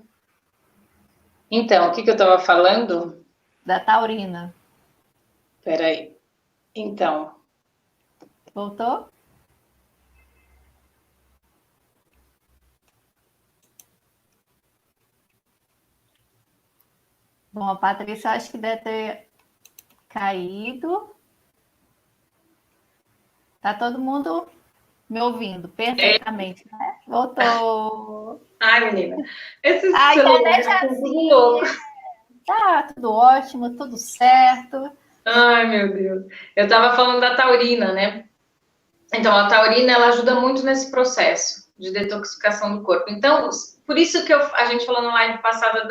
[SPEAKER 2] Então, o que eu tava falando?
[SPEAKER 1] da taurina.
[SPEAKER 2] Peraí. Então,
[SPEAKER 1] Voltou? Bom, a Patrícia acho que deve ter caído. Tá todo mundo me ouvindo perfeitamente, né? Voltou.
[SPEAKER 2] ai, menina, esse
[SPEAKER 1] A
[SPEAKER 2] celular
[SPEAKER 1] internet
[SPEAKER 2] é
[SPEAKER 1] é
[SPEAKER 2] tudo
[SPEAKER 1] assim,
[SPEAKER 2] louco.
[SPEAKER 1] tá tudo ótimo, tudo certo.
[SPEAKER 2] Ai, meu Deus. Eu tava falando da taurina, né? Então, a taurina, ela ajuda muito nesse processo de detoxificação do corpo. Então, por isso que a gente falou na live passada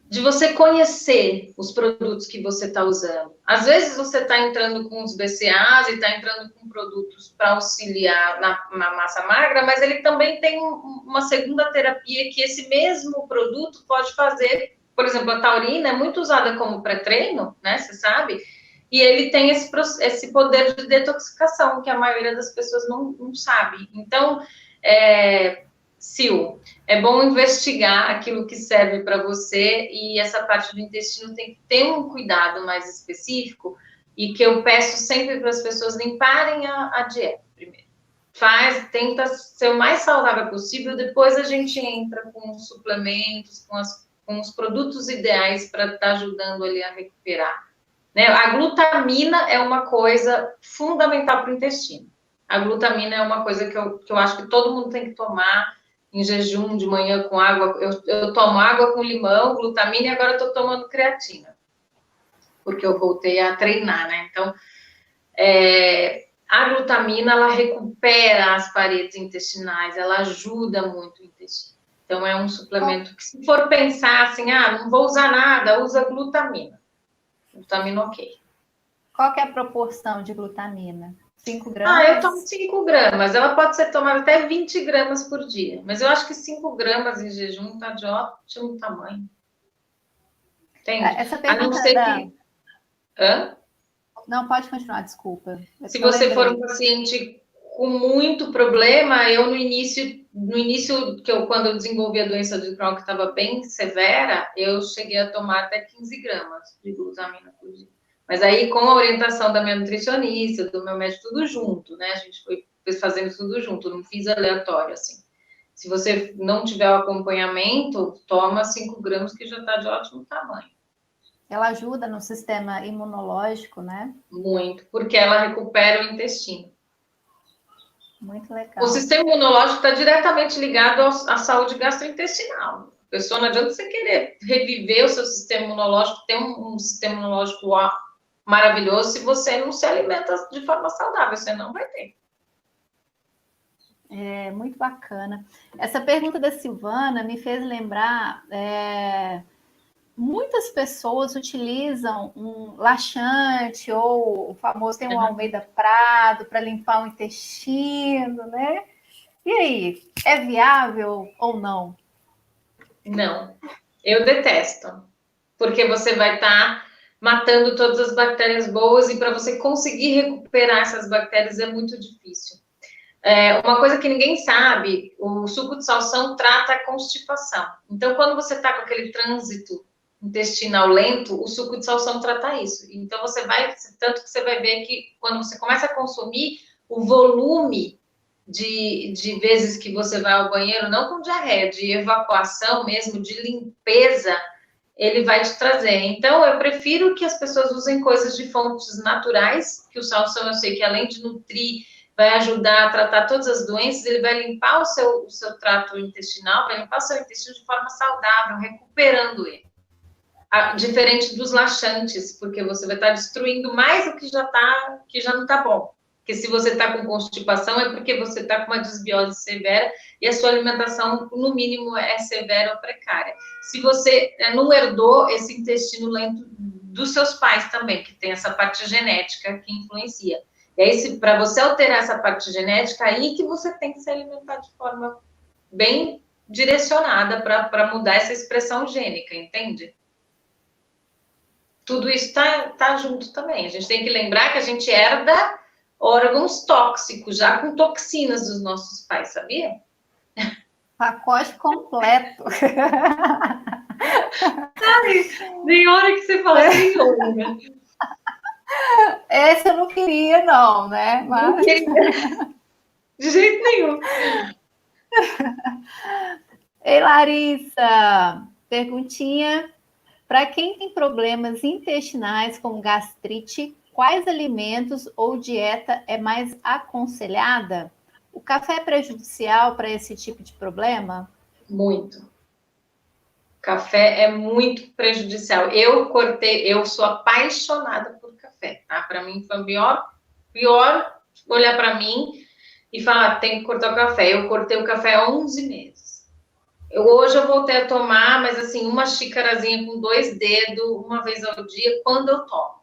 [SPEAKER 2] de você conhecer os produtos que você está usando. Às vezes você está entrando com os BCAAs e está entrando com produtos para auxiliar na massa magra, mas ele também tem uma segunda terapia que esse mesmo produto pode fazer. Por exemplo, a taurina é muito usada como pré-treino, né? Você sabe? E ele tem esse poder de detoxificação que a maioria das pessoas não sabe. Então, Sil, é bom investigar aquilo que serve para você e essa parte do intestino tem que ter um cuidado mais específico e que eu peço sempre para as pessoas limparem a dieta primeiro. Tenta ser o mais saudável possível, depois a gente entra com os suplementos, com os produtos ideais para estar ajudando ali a recuperar. Né? A glutamina é uma coisa fundamental para o intestino. A glutamina é uma coisa que eu acho que todo mundo tem que tomar em jejum de manhã com água. Eu tomo água com limão, glutamina e agora estou tomando creatina, porque eu voltei a treinar, né? Então, a glutamina, ela recupera as paredes intestinais, ela ajuda muito o intestino. Então, é um
[SPEAKER 1] Qual,
[SPEAKER 2] suplemento que, se for pensar assim, não vou usar nada, usa glutamina. Glutamina, ok.
[SPEAKER 1] qual que é a proporção de glutamina? 5
[SPEAKER 2] Eu tomo
[SPEAKER 1] gramas?
[SPEAKER 2] 5 gramas. Ela pode ser tomada até 20 gramas por dia. Mas eu acho que 5 gramas em jejum tá de ótimo tamanho. Entende?
[SPEAKER 1] Essa
[SPEAKER 2] A não
[SPEAKER 1] pergunta
[SPEAKER 2] ser
[SPEAKER 1] da.
[SPEAKER 2] que. Hã?
[SPEAKER 1] Não, pode continuar, desculpa. É
[SPEAKER 2] Se
[SPEAKER 1] porque eu
[SPEAKER 2] você for um
[SPEAKER 1] lembrei.
[SPEAKER 2] paciente com muito problema, eu no início quando eu desenvolvi a doença de Crohn, que estava bem severa, eu cheguei a tomar até 15 gramas de glutamina por dia. Mas aí, com a orientação da minha nutricionista, do meu médico, tudo junto, né? A gente foi fazendo tudo junto, não fiz aleatório, assim. Se você não tiver o acompanhamento, toma 5 gramas, que já está de ótimo tamanho.
[SPEAKER 1] Ela ajuda no sistema imunológico, né?
[SPEAKER 2] Muito, porque ela recupera o intestino.
[SPEAKER 1] Muito
[SPEAKER 2] O
[SPEAKER 1] legal.
[SPEAKER 2] sistema imunológico está diretamente ligado à saúde gastrointestinal. A pessoa, não adianta você querer reviver o seu sistema imunológico, ter um sistema imunológico maravilhoso, se você não se alimenta de forma saudável, você não vai ter.
[SPEAKER 1] É muito bacana. Essa pergunta da Silvana me fez lembrar. Muitas pessoas utilizam um laxante ou o famoso tem um Almeida Prado para limpar o intestino, né? E aí, é viável ou não?
[SPEAKER 2] Não, eu detesto, porque você vai estar matando todas as bactérias boas e para você conseguir recuperar essas bactérias é muito difícil. Uma coisa que ninguém sabe, o suco de salsão trata a constipação. Então, quando você está com aquele trânsito intestinal lento, o suco de salsão trata isso. Então, tanto que você vai ver que quando você começa a consumir, o volume de vezes que você vai ao banheiro, não com diarreia, de evacuação mesmo, de limpeza, ele vai te trazer. Então, eu prefiro que as pessoas usem coisas de fontes naturais, que o salsão, eu sei que além de nutrir, vai ajudar a tratar todas as doenças, ele vai limpar o seu trato intestinal, vai limpar o seu intestino de forma saudável, recuperando ele. Diferente dos laxantes, porque você vai estar destruindo mais o que já não está bom. Porque se você está com constipação, é porque você está com uma desbiose severa e a sua alimentação, no mínimo, é severa ou precária. Se você não herdou esse intestino lento dos seus pais também, que tem essa parte genética que influencia. E aí, para você alterar essa parte genética, aí que você tem que se alimentar de forma bem direcionada para mudar essa expressão gênica, entende? Tudo isso tá junto também. A gente tem que lembrar que a gente herda órgãos tóxicos, já com toxinas dos nossos pais, sabia?
[SPEAKER 1] Pacote completo.
[SPEAKER 2] Nem hora que você fala senhor, né?
[SPEAKER 1] Esse eu não queria, não, né? Mas...
[SPEAKER 2] Não queria. De jeito nenhum.
[SPEAKER 1] Ei, Larissa, perguntinha. Para quem tem problemas intestinais, como gastrite, quais alimentos ou dieta é mais aconselhada? O café é prejudicial para esse tipo de problema?
[SPEAKER 2] Muito. Café é muito prejudicial. Eu sou apaixonada por café, tá? Para mim foi o pior olhar para mim e falar, tem que cortar o café. Eu cortei o café há 11 meses. Hoje eu voltei a tomar, mas assim, uma xicarazinha com 2 dedos, uma vez ao dia, quando eu tomo.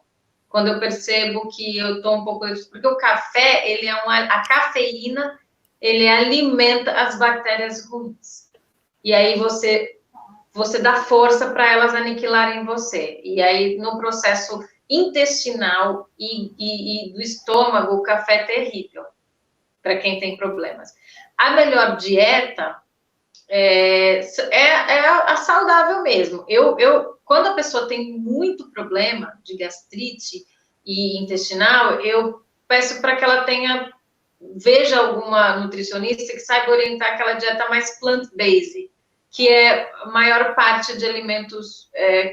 [SPEAKER 2] Quando eu percebo que eu tô um pouco... Porque o café, a cafeína, ele alimenta as bactérias ruins. E aí você dá força para elas aniquilarem você. E aí, no processo intestinal e do estômago, o café é terrível para quem tem problemas. A melhor dieta é a saudável mesmo. Quando a pessoa tem muito problema de gastrite e intestinal, eu peço para que ela veja alguma nutricionista que saiba orientar aquela dieta mais plant-based, que é a maior parte de alimentos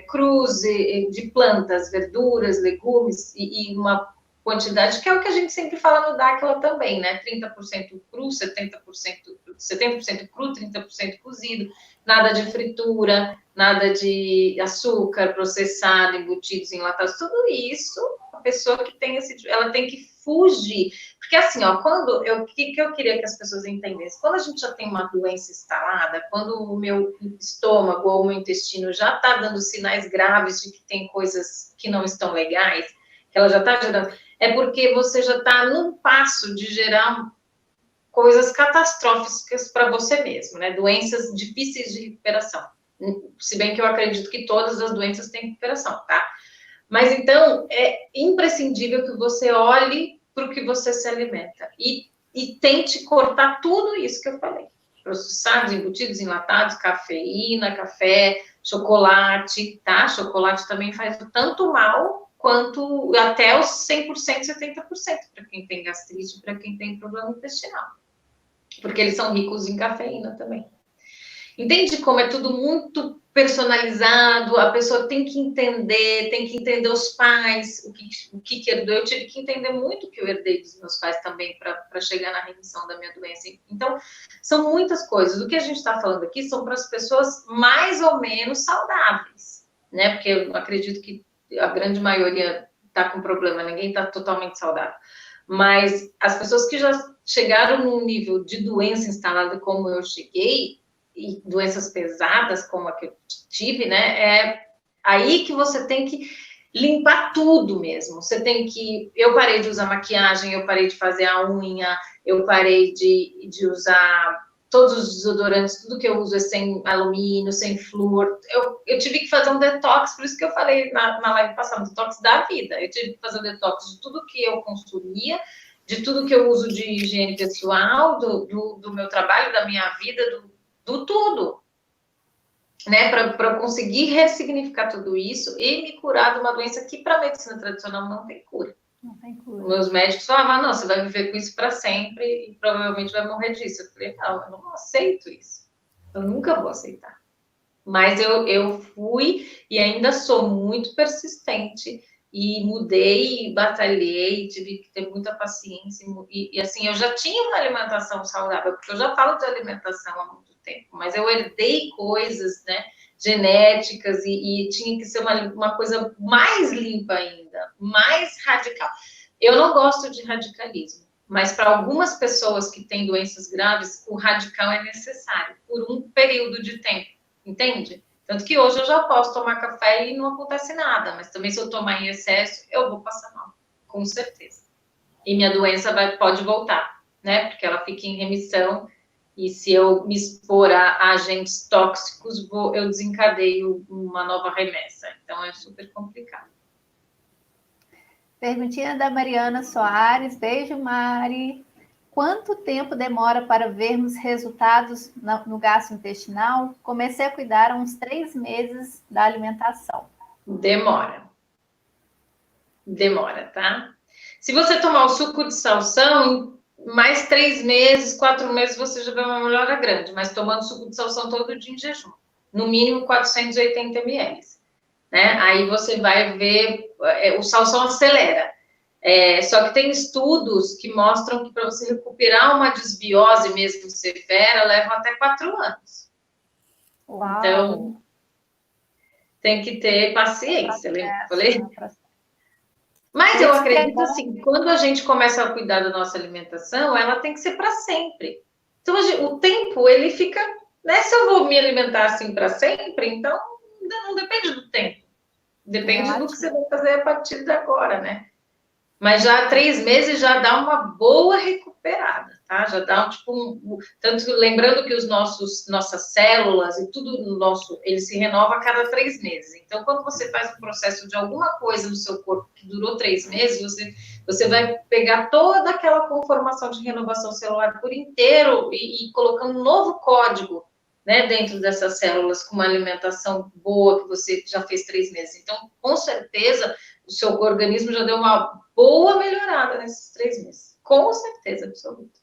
[SPEAKER 2] crus, de plantas, verduras, legumes e uma quantidade, que é o que a gente sempre fala no Dáquila também, né? 30% cru, 70% cru, 30% cozido, nada de fritura, nada de açúcar processado, embutidos, enlatados, tudo isso, a pessoa que tem ela tem que fugir. Porque assim, ó, o que eu queria que as pessoas entendessem? Quando a gente já tem uma doença instalada, quando o meu estômago ou o meu intestino já está dando sinais graves de que tem coisas que não estão legais, que ela já está gerando, é porque você já está num passo de gerar coisas catastróficas para você mesmo, né? Doenças difíceis de recuperação. Se bem que eu acredito que todas as doenças têm recuperação, tá? Mas então, é imprescindível que você olhe para o que você se alimenta e tente cortar tudo isso que eu falei. Processados, embutidos, enlatados, cafeína, café, chocolate, tá? Chocolate também faz tanto mal quanto até os 100%, 70% para quem tem gastrite, para quem tem problema intestinal. Porque eles são ricos em cafeína também. Entende como é tudo muito personalizado, a pessoa tem que entender os pais, o que herdou. Eu tive que entender muito o que eu herdei dos meus pais também para chegar na remissão da minha doença. Então, são muitas coisas. O que a gente está falando aqui são para as pessoas mais ou menos saudáveis, né? Porque eu acredito que a grande maioria está com problema, ninguém está totalmente saudável. Mas as pessoas que já chegaram num nível de doença instalada como eu cheguei, e doenças pesadas como a que eu tive, né? É aí que você tem que limpar tudo mesmo. Você tem que... Eu parei de usar maquiagem, eu parei de fazer a unha, eu parei de usar todos os desodorantes, tudo que eu uso é sem alumínio, sem flúor. Eu tive que fazer um detox, por isso que eu falei na live passada, um detox da vida. Eu tive que fazer um detox de tudo que eu consumia, de tudo que eu uso de higiene pessoal, do meu trabalho, da minha vida, do tudo, né, para conseguir ressignificar tudo isso e me curar de uma doença que para a medicina tradicional não tem cura.
[SPEAKER 1] Não tem cura.
[SPEAKER 2] Meus médicos falavam, não, você vai viver com isso para sempre e provavelmente vai morrer disso. Eu falei, não, eu não aceito isso. Eu nunca vou aceitar. Mas eu fui e ainda sou muito persistente e mudei, batalhei, tive que ter muita paciência e assim, eu já tinha uma alimentação saudável, porque eu já falo de alimentação há muito tempo, mas eu herdei coisas, né, genéticas e tinha que ser uma coisa mais limpa ainda, mais radical. Eu não gosto de radicalismo, mas para algumas pessoas que têm doenças graves, o radical é necessário por um período de tempo, entende? Tanto que hoje eu já posso tomar café e não acontece nada, mas também se eu tomar em excesso, eu vou passar mal, com certeza. E minha doença pode voltar, né? Porque ela fica em remissão. E se eu me expor a agentes tóxicos, eu desencadeio uma nova remessa. Então, é super complicado.
[SPEAKER 1] Perguntinha da Mariana Soares. Beijo, Mari. Quanto tempo demora para vermos resultados no gastrointestinal? Comecei a cuidar há uns 3 meses da alimentação.
[SPEAKER 2] Demora. Demora, tá? Se você tomar o suco de salsão, mais 3 meses, 4 meses, você já vê uma melhora grande, mas tomando suco de salsão todo dia em jejum, no mínimo 480 ml, né? Aí você vai ver, o salsão acelera. Só que tem estudos que mostram que para você recuperar uma desbiose mesmo severa, leva até 4 anos.
[SPEAKER 1] Uau.
[SPEAKER 2] Então, tem que ter paciência, lembra que eu falei? Mas eu acredito assim, quando a gente começa a cuidar da nossa alimentação, ela tem que ser para sempre. Então, o tempo, ele fica, né? Se eu vou me alimentar assim para sempre, então não depende do tempo. Depende do que você vai fazer a partir de agora, né? Mas já 3 meses já dá uma boa recuperada, tá? Já dá tanto lembrando que nossas células e tudo ele se renova a cada 3 meses. Então, quando você faz um processo de alguma coisa no seu corpo que durou 3 meses, você vai pegar toda aquela conformação de renovação celular por inteiro e colocando um novo código, né, dentro dessas células com uma alimentação boa que você já fez 3 meses. Então, com certeza, o seu organismo já deu uma boa melhorada nesses 3 meses. Com certeza absoluta.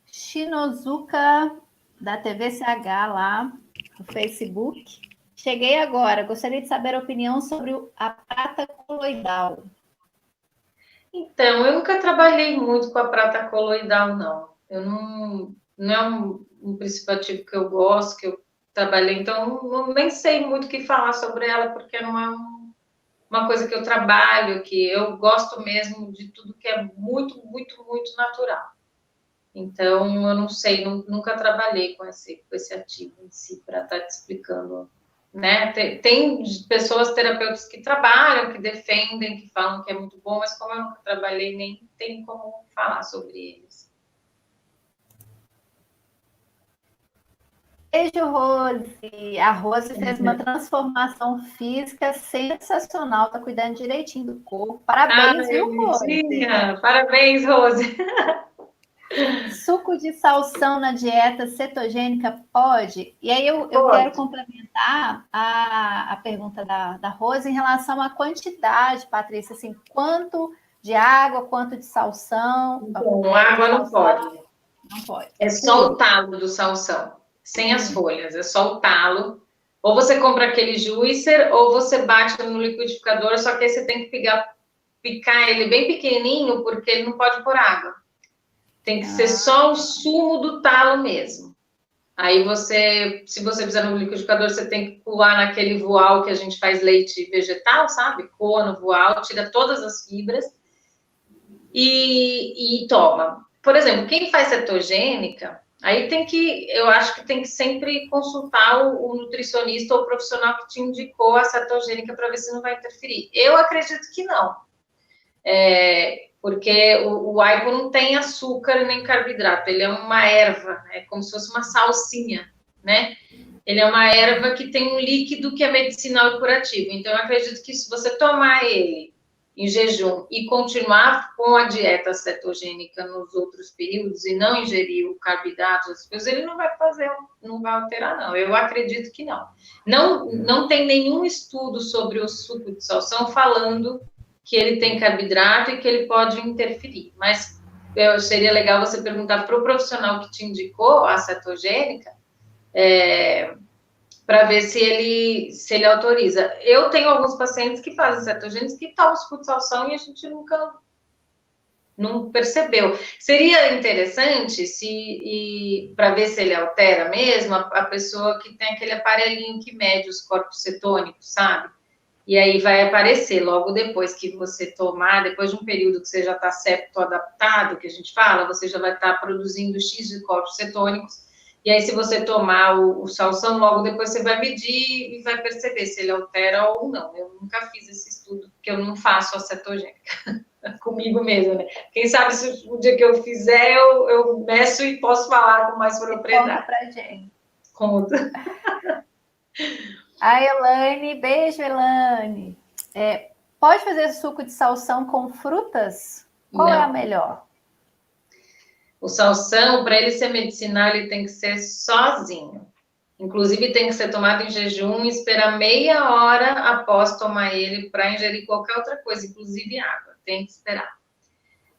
[SPEAKER 1] Shinozuka, da TVCH lá no Facebook. Cheguei agora. Gostaria de saber a opinião sobre a prata coloidal.
[SPEAKER 2] Então, eu nunca trabalhei muito com a prata coloidal, não. Eu não é um princípio ativo que eu gosto, que eu trabalhei, então nem sei muito o que falar sobre ela, porque não é uma coisa que eu trabalho, que eu gosto mesmo de tudo que é muito, muito, muito natural. Então, eu não sei, nunca trabalhei com esse ativo em si, para estar te explicando, né? Tem pessoas, terapeutas que trabalham, que defendem, que falam que é muito bom, mas como eu nunca trabalhei, nem tem como falar sobre eles.
[SPEAKER 1] Beijo, Rose. A Rose fez uma transformação física sensacional, tá cuidando direitinho do corpo. Parabéns, viu, Rose?
[SPEAKER 2] Parabéns, Rose.
[SPEAKER 1] Suco de salsão na dieta cetogênica pode? E aí eu quero complementar a pergunta da Rose em relação à quantidade, Patrícia, assim, quanto de água, quanto de salsão?
[SPEAKER 2] Então, água não pode.
[SPEAKER 1] Não pode.
[SPEAKER 2] É só o talo do salsão, sem as folhas, é só o talo. Ou você compra aquele juicer, ou você bate no liquidificador, só que aí você tem que picar ele bem pequenininho, porque ele não pode pôr água. Tem que ser só o sumo do talo mesmo. Aí se você fizer no liquidificador, você tem que coar naquele voal que a gente faz leite vegetal, sabe? Coa no voal, tira todas as fibras e toma. Por exemplo, quem faz cetogênica, aí eu acho que tem que sempre consultar o nutricionista ou o profissional que te indicou a cetogênica para ver se não vai interferir. Eu acredito que não. Porque o aipo não tem açúcar nem carboidrato, ele é uma erva, é como se fosse uma salsinha, né? Ele é uma erva que tem um líquido que é medicinal e curativo. Então, eu acredito que se você tomar ele em jejum e continuar com a dieta cetogênica nos outros períodos e não ingerir o carboidrato, as coisas, ele não vai alterar, não. Eu acredito que não. Não tem nenhum estudo sobre o suco de salsão falando que ele tem carboidrato e que ele pode interferir. Mas seria legal você perguntar para o profissional que te indicou a cetogênica, para ver se ele autoriza. Eu tenho alguns pacientes que fazem cetogênicos que tomam suco de salsão e a gente não percebeu. Seria interessante se, para ver se ele altera mesmo, a pessoa que tem aquele aparelhinho que mede os corpos cetônicos, sabe? E aí vai aparecer logo depois que você tomar, depois de um período que você já está septo-adaptado, que a gente fala, você já vai estar produzindo X de corpos cetônicos. E aí, se você tomar o salsão, logo depois você vai medir e vai perceber se ele altera ou não. Eu nunca fiz esse estudo, porque eu não faço a cetogênica comigo mesma, né? Quem sabe se o dia que eu fizer, eu meço e posso falar com mais propriedade.
[SPEAKER 1] Conta pra gente.
[SPEAKER 2] Conta.
[SPEAKER 1] A Elaine, beijo, Elaine. Pode fazer suco de salsão com frutas? Qual é a melhor?
[SPEAKER 2] O salsão, para ele ser medicinal, ele tem que ser sozinho. Inclusive, tem que ser tomado em jejum e esperar meia hora após tomar ele para ingerir qualquer outra coisa, inclusive água. Tem que esperar.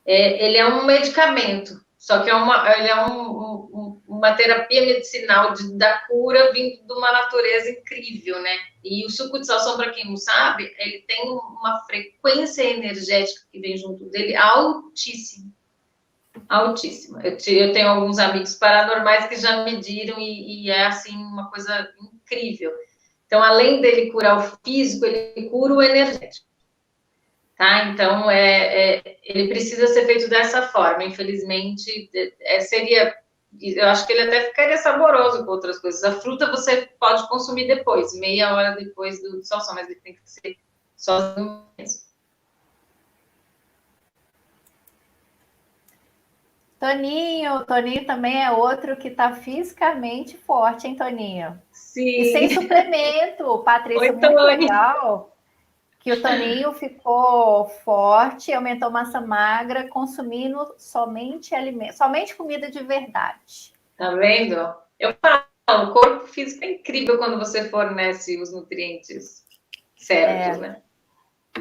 [SPEAKER 2] Ele é um medicamento, só que ele é uma terapia medicinal da cura vindo de uma natureza incrível, né? E o suco de salsão, para quem não sabe, ele tem uma frequência energética que vem junto dele altíssima. Altíssima. Eu tenho alguns amigos paranormais que já mediram e é, assim, uma coisa incrível. Então, além dele curar o físico, ele cura o energético. Tá? Então, ele precisa ser feito dessa forma. Infelizmente, eu acho que ele até ficaria saboroso com outras coisas. A fruta você pode consumir depois, meia hora depois do salsão, mas ele tem que ser sozinho mesmo.
[SPEAKER 1] Toninho também é outro que está fisicamente forte, hein, Toninho?
[SPEAKER 2] Sim.
[SPEAKER 1] E sem suplemento, Patrícia, muito legal. Que o Toninho ficou forte, aumentou massa magra, consumindo somente alimentos, somente comida de verdade.
[SPEAKER 2] Tá vendo? Eu falo, o corpo físico é incrível quando você fornece os nutrientes certos, né?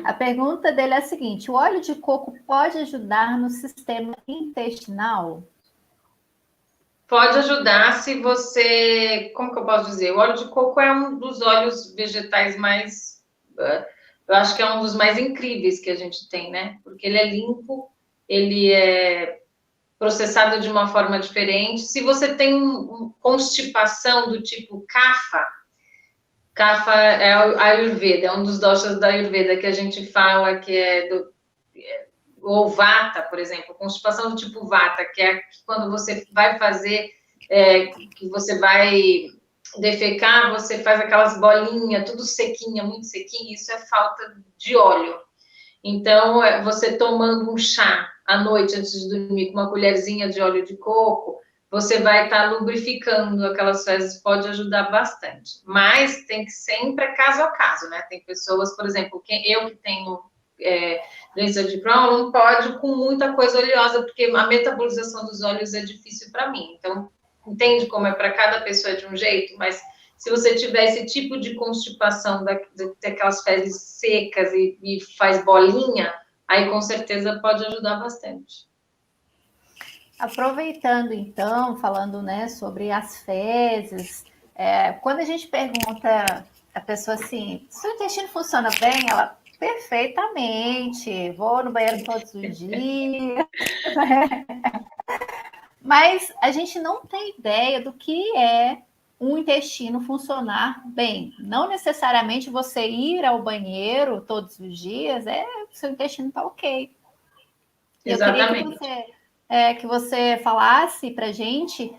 [SPEAKER 1] A pergunta dele é a seguinte: o óleo de coco pode ajudar no sistema intestinal?
[SPEAKER 2] Pode ajudar se você... Como que eu posso dizer? O óleo de coco é um dos óleos vegetais mais... Eu acho que é um dos mais incríveis que a gente tem, né? Porque ele é limpo, ele é processado de uma forma diferente. Se você tem constipação do tipo Kapha é a Ayurveda, é um dos doshas da Ayurveda que a gente fala que ou Vata, por exemplo, constipação do tipo Vata, que é quando você vai fazer, que você vai defecar, você faz aquelas bolinhas, tudo sequinha, muito sequinha, isso é falta de óleo. Então, você tomando um chá à noite antes de dormir com uma colherzinha de óleo de coco, você vai estar lubrificando aquelas fezes, pode ajudar bastante. Mas tem que sempre caso a caso, né? Tem pessoas, por exemplo, eu que tenho doença de Crohn, não pode com muita coisa oleosa, porque a metabolização dos óleos é difícil para mim. Então, entende como é para cada pessoa de um jeito, mas se você tiver esse tipo de constipação, daquelas fezes secas e faz bolinha, aí com certeza pode ajudar bastante.
[SPEAKER 1] Aproveitando, então, falando, né, sobre as fezes, quando a gente pergunta a pessoa assim, se o intestino funciona bem, ela, perfeitamente, vou no banheiro todos os dias, mas a gente não tem ideia do que é um intestino funcionar bem. Não necessariamente você ir ao banheiro todos os dias, seu intestino está ok.
[SPEAKER 2] Exatamente.
[SPEAKER 1] Eu queria que você falasse para a gente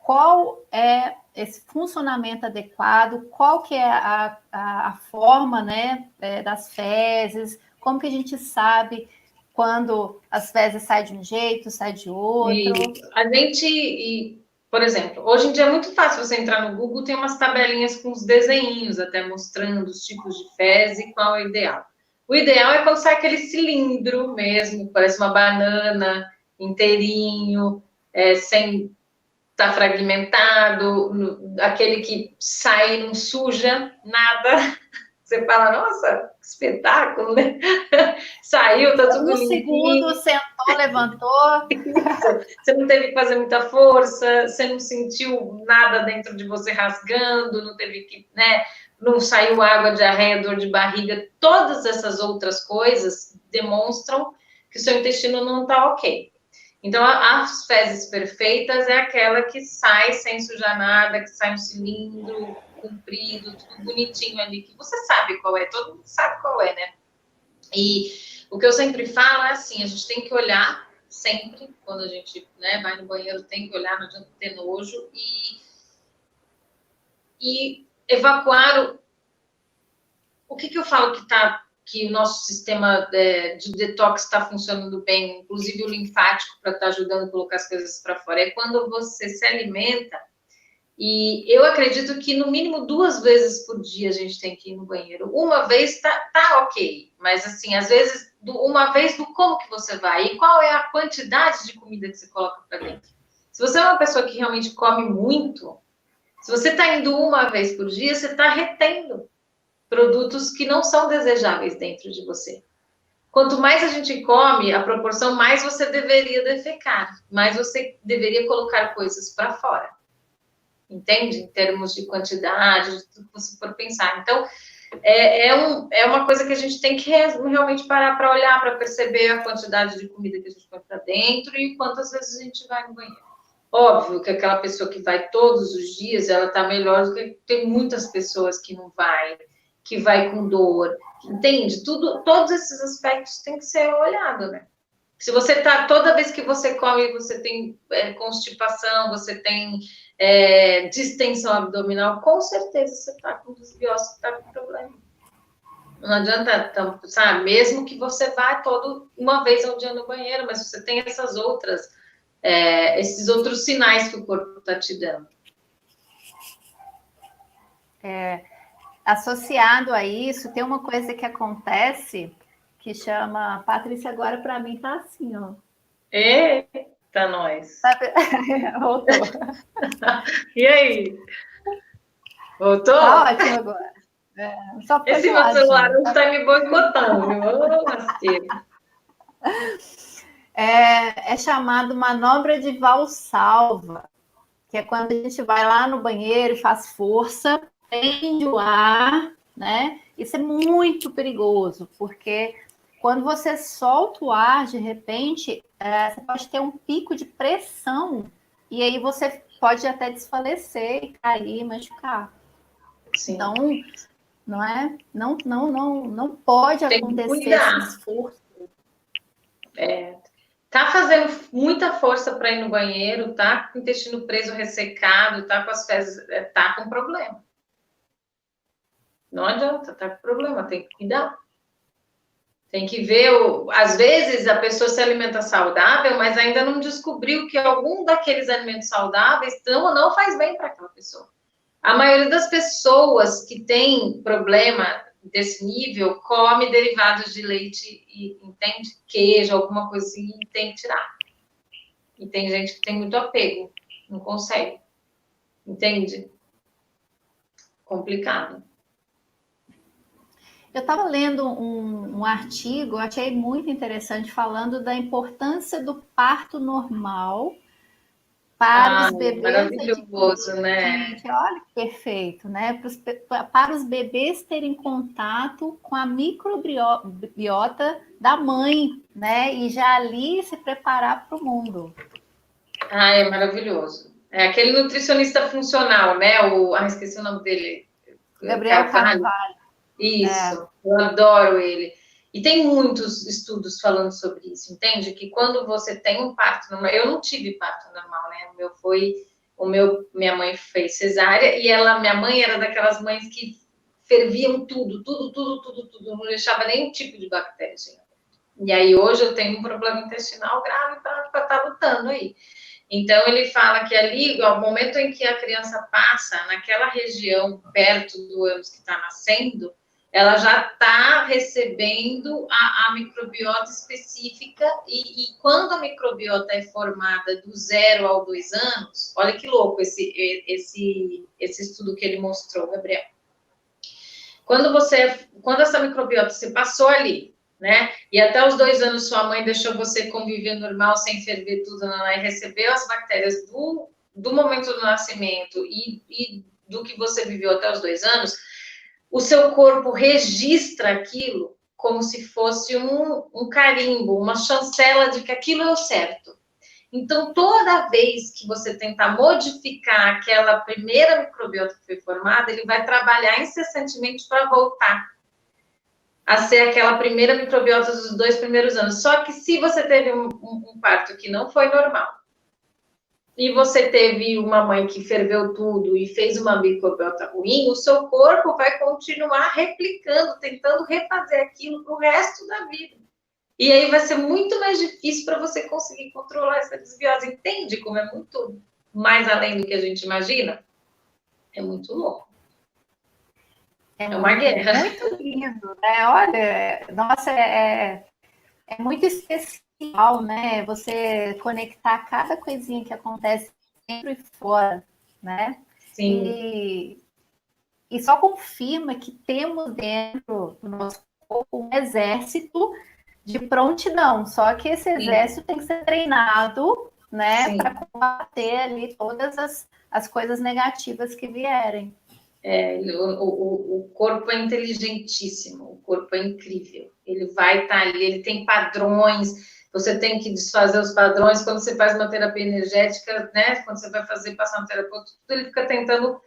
[SPEAKER 1] qual é esse funcionamento adequado, qual que é a forma, né, das fezes, como que a gente sabe quando as fezes saem de um jeito, saem de outro.
[SPEAKER 2] A gente, por exemplo, hoje em dia é muito fácil você entrar no Google, tem umas tabelinhas com os desenhinhos até mostrando os tipos de fezes e qual é o ideal. O ideal é quando sai aquele cilindro mesmo, parece uma banana, inteirinho, sem estar fragmentado, aquele que sai e não suja nada. Você fala, nossa, que espetáculo, né? Saiu, tá tudo limpinho.
[SPEAKER 1] segundo, sentou, levantou.
[SPEAKER 2] Você não teve que fazer muita força, você não sentiu nada dentro de você rasgando, não teve que, né? Não saiu água, diarreia, dor de barriga. Todas essas outras coisas demonstram que o seu intestino não está ok. Então, as fezes perfeitas é aquela que sai sem sujar nada, que sai um cilindro comprido, tudo bonitinho ali, que você sabe qual é, todo mundo sabe qual é, né? E o que eu sempre falo é assim, a gente tem que olhar sempre, quando a gente, né, vai no banheiro, tem que olhar, não adianta ter nojo, e evacuar o que eu falo que o nosso sistema de detox está funcionando bem, inclusive o linfático, para estar ajudando a colocar as coisas para fora, é quando você se alimenta. E eu acredito que no mínimo 2 vezes por dia a gente tem que ir no banheiro. Uma vez tá ok, mas assim, às vezes, uma vez do como que você vai e qual é a quantidade de comida que você coloca para dentro. Se você é uma pessoa que realmente come muito, se você está indo uma vez por dia, você está retendo produtos que não são desejáveis dentro de você. Quanto mais a gente come, a proporção, mais você deveria defecar, mais você deveria colocar coisas para fora. Entende? Em termos de quantidade, de tudo que você for pensar. Então, é uma coisa que a gente tem que realmente parar para olhar, para perceber a quantidade de comida que a gente põe para dentro e quantas vezes a gente vai no banheiro. Óbvio que aquela pessoa que vai todos os dias, ela está melhor do que tem muitas pessoas que não vai, que vai com dor, entende? Todos esses aspectos têm que ser olhado, né? Se você tá, toda vez que você come, você tem constipação, você tem distensão abdominal, com certeza você está com desbiose, está com problema. Não adianta, sabe? Mesmo que você vá uma vez ao dia no banheiro, mas você tem esses outros sinais que o corpo está te dando.
[SPEAKER 1] Associado a isso, tem uma coisa que acontece que chama... Patrícia agora para mim tá assim, ó.
[SPEAKER 2] Eita, nós.
[SPEAKER 1] Voltou.
[SPEAKER 2] E aí? Voltou?
[SPEAKER 1] Tá ótimo agora. Só
[SPEAKER 2] esse meu celular não está me boicotando,
[SPEAKER 1] é chamado manobra de Valsalva, que é quando a gente vai lá no banheiro e faz força, prende o ar, né? Isso é muito perigoso, porque quando você solta o ar, de repente, você pode ter um pico de pressão, e aí você pode até desfalecer e cair, machucar. Sim. Então, não pode acontecer esse esforço.
[SPEAKER 2] Tá fazendo muita força para ir no banheiro, tá com o intestino preso, ressecado, tá com as fezes, tá com problema. Não adianta, tá com problema, tem que cuidar. Tem que ver, às vezes a pessoa se alimenta saudável, mas ainda não descobriu que algum daqueles alimentos saudáveis não faz bem para aquela pessoa. A maioria das pessoas que tem problema desse nível come derivados de leite e, entende? Queijo, alguma coisa assim, e tem que tirar. E tem gente que tem muito apego, não consegue. Entende? Complicado.
[SPEAKER 1] Eu estava lendo um artigo, achei muito interessante, falando da importância do parto normal para os bebês.
[SPEAKER 2] Maravilhoso, né?
[SPEAKER 1] Gente, olha que perfeito, né? Para os bebês terem contato com a microbiota da mãe, né? E já ali se preparar para o mundo.
[SPEAKER 2] É maravilhoso. É aquele nutricionista funcional, né? Esqueci o nome dele.
[SPEAKER 1] Gabriel Carvalho.
[SPEAKER 2] Isso, eu adoro ele. E tem muitos estudos falando sobre isso, entende? Que quando você tem um parto normal, eu não tive parto normal, né? Minha mãe fez cesárea e minha mãe era daquelas mães que ferviam tudo, não deixava nenhum tipo de bactéria. E aí hoje eu tenho um problema intestinal grave para estar lutando aí. Então ele fala que ali, ao momento em que a criança passa naquela região perto do ânus que está nascendo, ela já está recebendo a microbiota específica e quando a microbiota é formada do 0 ao 2 anos, olha que louco esse estudo que ele mostrou, Gabriel. Quando essa microbiota se passou ali, né, e até os 2 anos sua mãe deixou você conviver normal, sem ferver tudo, e recebeu as bactérias do momento do nascimento e do que você viveu até os 2 anos, o seu corpo registra aquilo como se fosse um carimbo, uma chancela de que aquilo é o certo. Então, toda vez que você tentar modificar aquela primeira microbiota que foi formada, ele vai trabalhar incessantemente para voltar a ser aquela primeira microbiota dos 2 primeiros anos. Só que se você teve um parto que não foi normal, e você teve uma mãe que ferveu tudo e fez uma microbiota ruim, o seu corpo vai continuar replicando, tentando refazer aquilo para o resto da vida. E aí vai ser muito mais difícil para você conseguir controlar essa desbiose. Entende como é muito mais além do que a gente imagina? É muito louco. É uma guerra.
[SPEAKER 1] Muito lindo, né? Olha, nossa, é muito especial, né? Você conectar cada coisinha que acontece dentro e fora, né?
[SPEAKER 2] Sim.
[SPEAKER 1] E só confirma que temos dentro do nosso corpo um exército de prontidão. Só que esse exército tem que ser treinado, né? Para combater ali todas as coisas negativas que vierem.
[SPEAKER 2] O corpo é inteligentíssimo, o corpo é incrível. Ele vai estar ali, ele tem padrões, você tem que desfazer os padrões. Quando você faz uma terapia energética, né? Quando você vai passar um terapeuta, ele fica tentando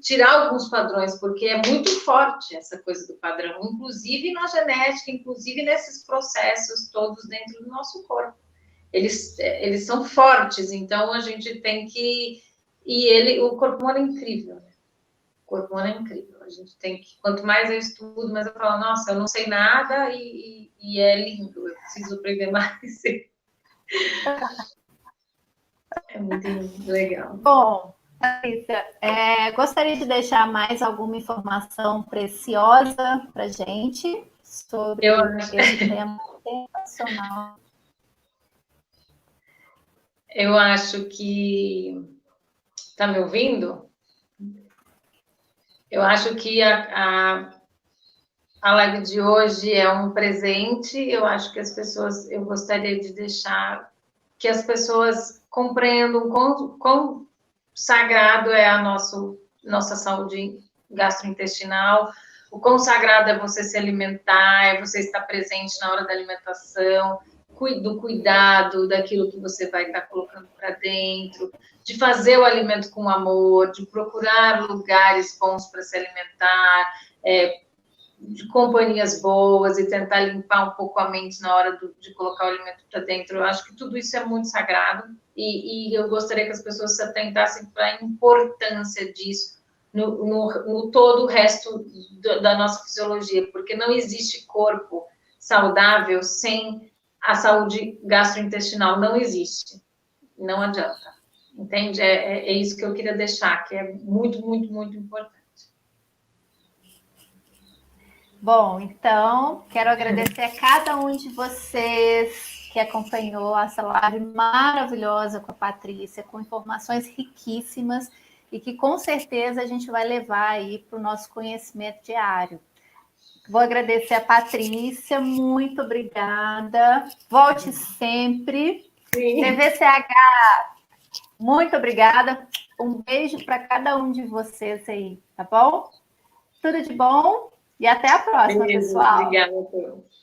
[SPEAKER 2] tirar alguns padrões, porque é muito forte essa coisa do padrão, inclusive na genética, inclusive nesses processos todos dentro do nosso corpo. Eles são fortes, então a gente tem que... o corpo humano é incrível. O corpo humano é incrível. A gente tem que... Quanto mais eu estudo, mais eu falo, nossa, eu não sei nada e é lindo. Eu preciso aprender mais. É muito legal.
[SPEAKER 1] Bom, Alicia, gostaria de deixar mais alguma informação preciosa para a gente sobre esse tema sensacional.
[SPEAKER 2] Eu acho que... Está me ouvindo? Eu acho que a live de hoje é um presente. Eu acho que eu gostaria de deixar que as pessoas compreendam quão sagrado é a nossa saúde gastrointestinal, o quão sagrado é você se alimentar, é você estar presente na hora da alimentação, do cuidado daquilo que você vai estar colocando para dentro, de fazer o alimento com amor, de procurar lugares bons para se alimentar, de companhias boas e tentar limpar um pouco a mente na hora de colocar o alimento para dentro. Eu acho que tudo isso é muito sagrado e eu gostaria que as pessoas se atentassem para a importância disso no todo o resto da nossa fisiologia, porque não existe corpo saudável sem a saúde gastrointestinal, não existe, não adianta, entende? É isso que eu queria deixar, que é muito, muito, muito importante.
[SPEAKER 1] Bom, então, quero agradecer a cada um de vocês que acompanhou essa live maravilhosa com a Patrícia, com informações riquíssimas e que com certeza a gente vai levar aí para o nosso conhecimento diário. Vou agradecer a Patrícia, muito obrigada. Volte sempre.
[SPEAKER 2] Sim.
[SPEAKER 1] TVCH, muito obrigada. Um beijo para cada um de vocês aí, tá bom? Tudo de bom e até a próxima, pessoal.
[SPEAKER 2] Obrigada a todos.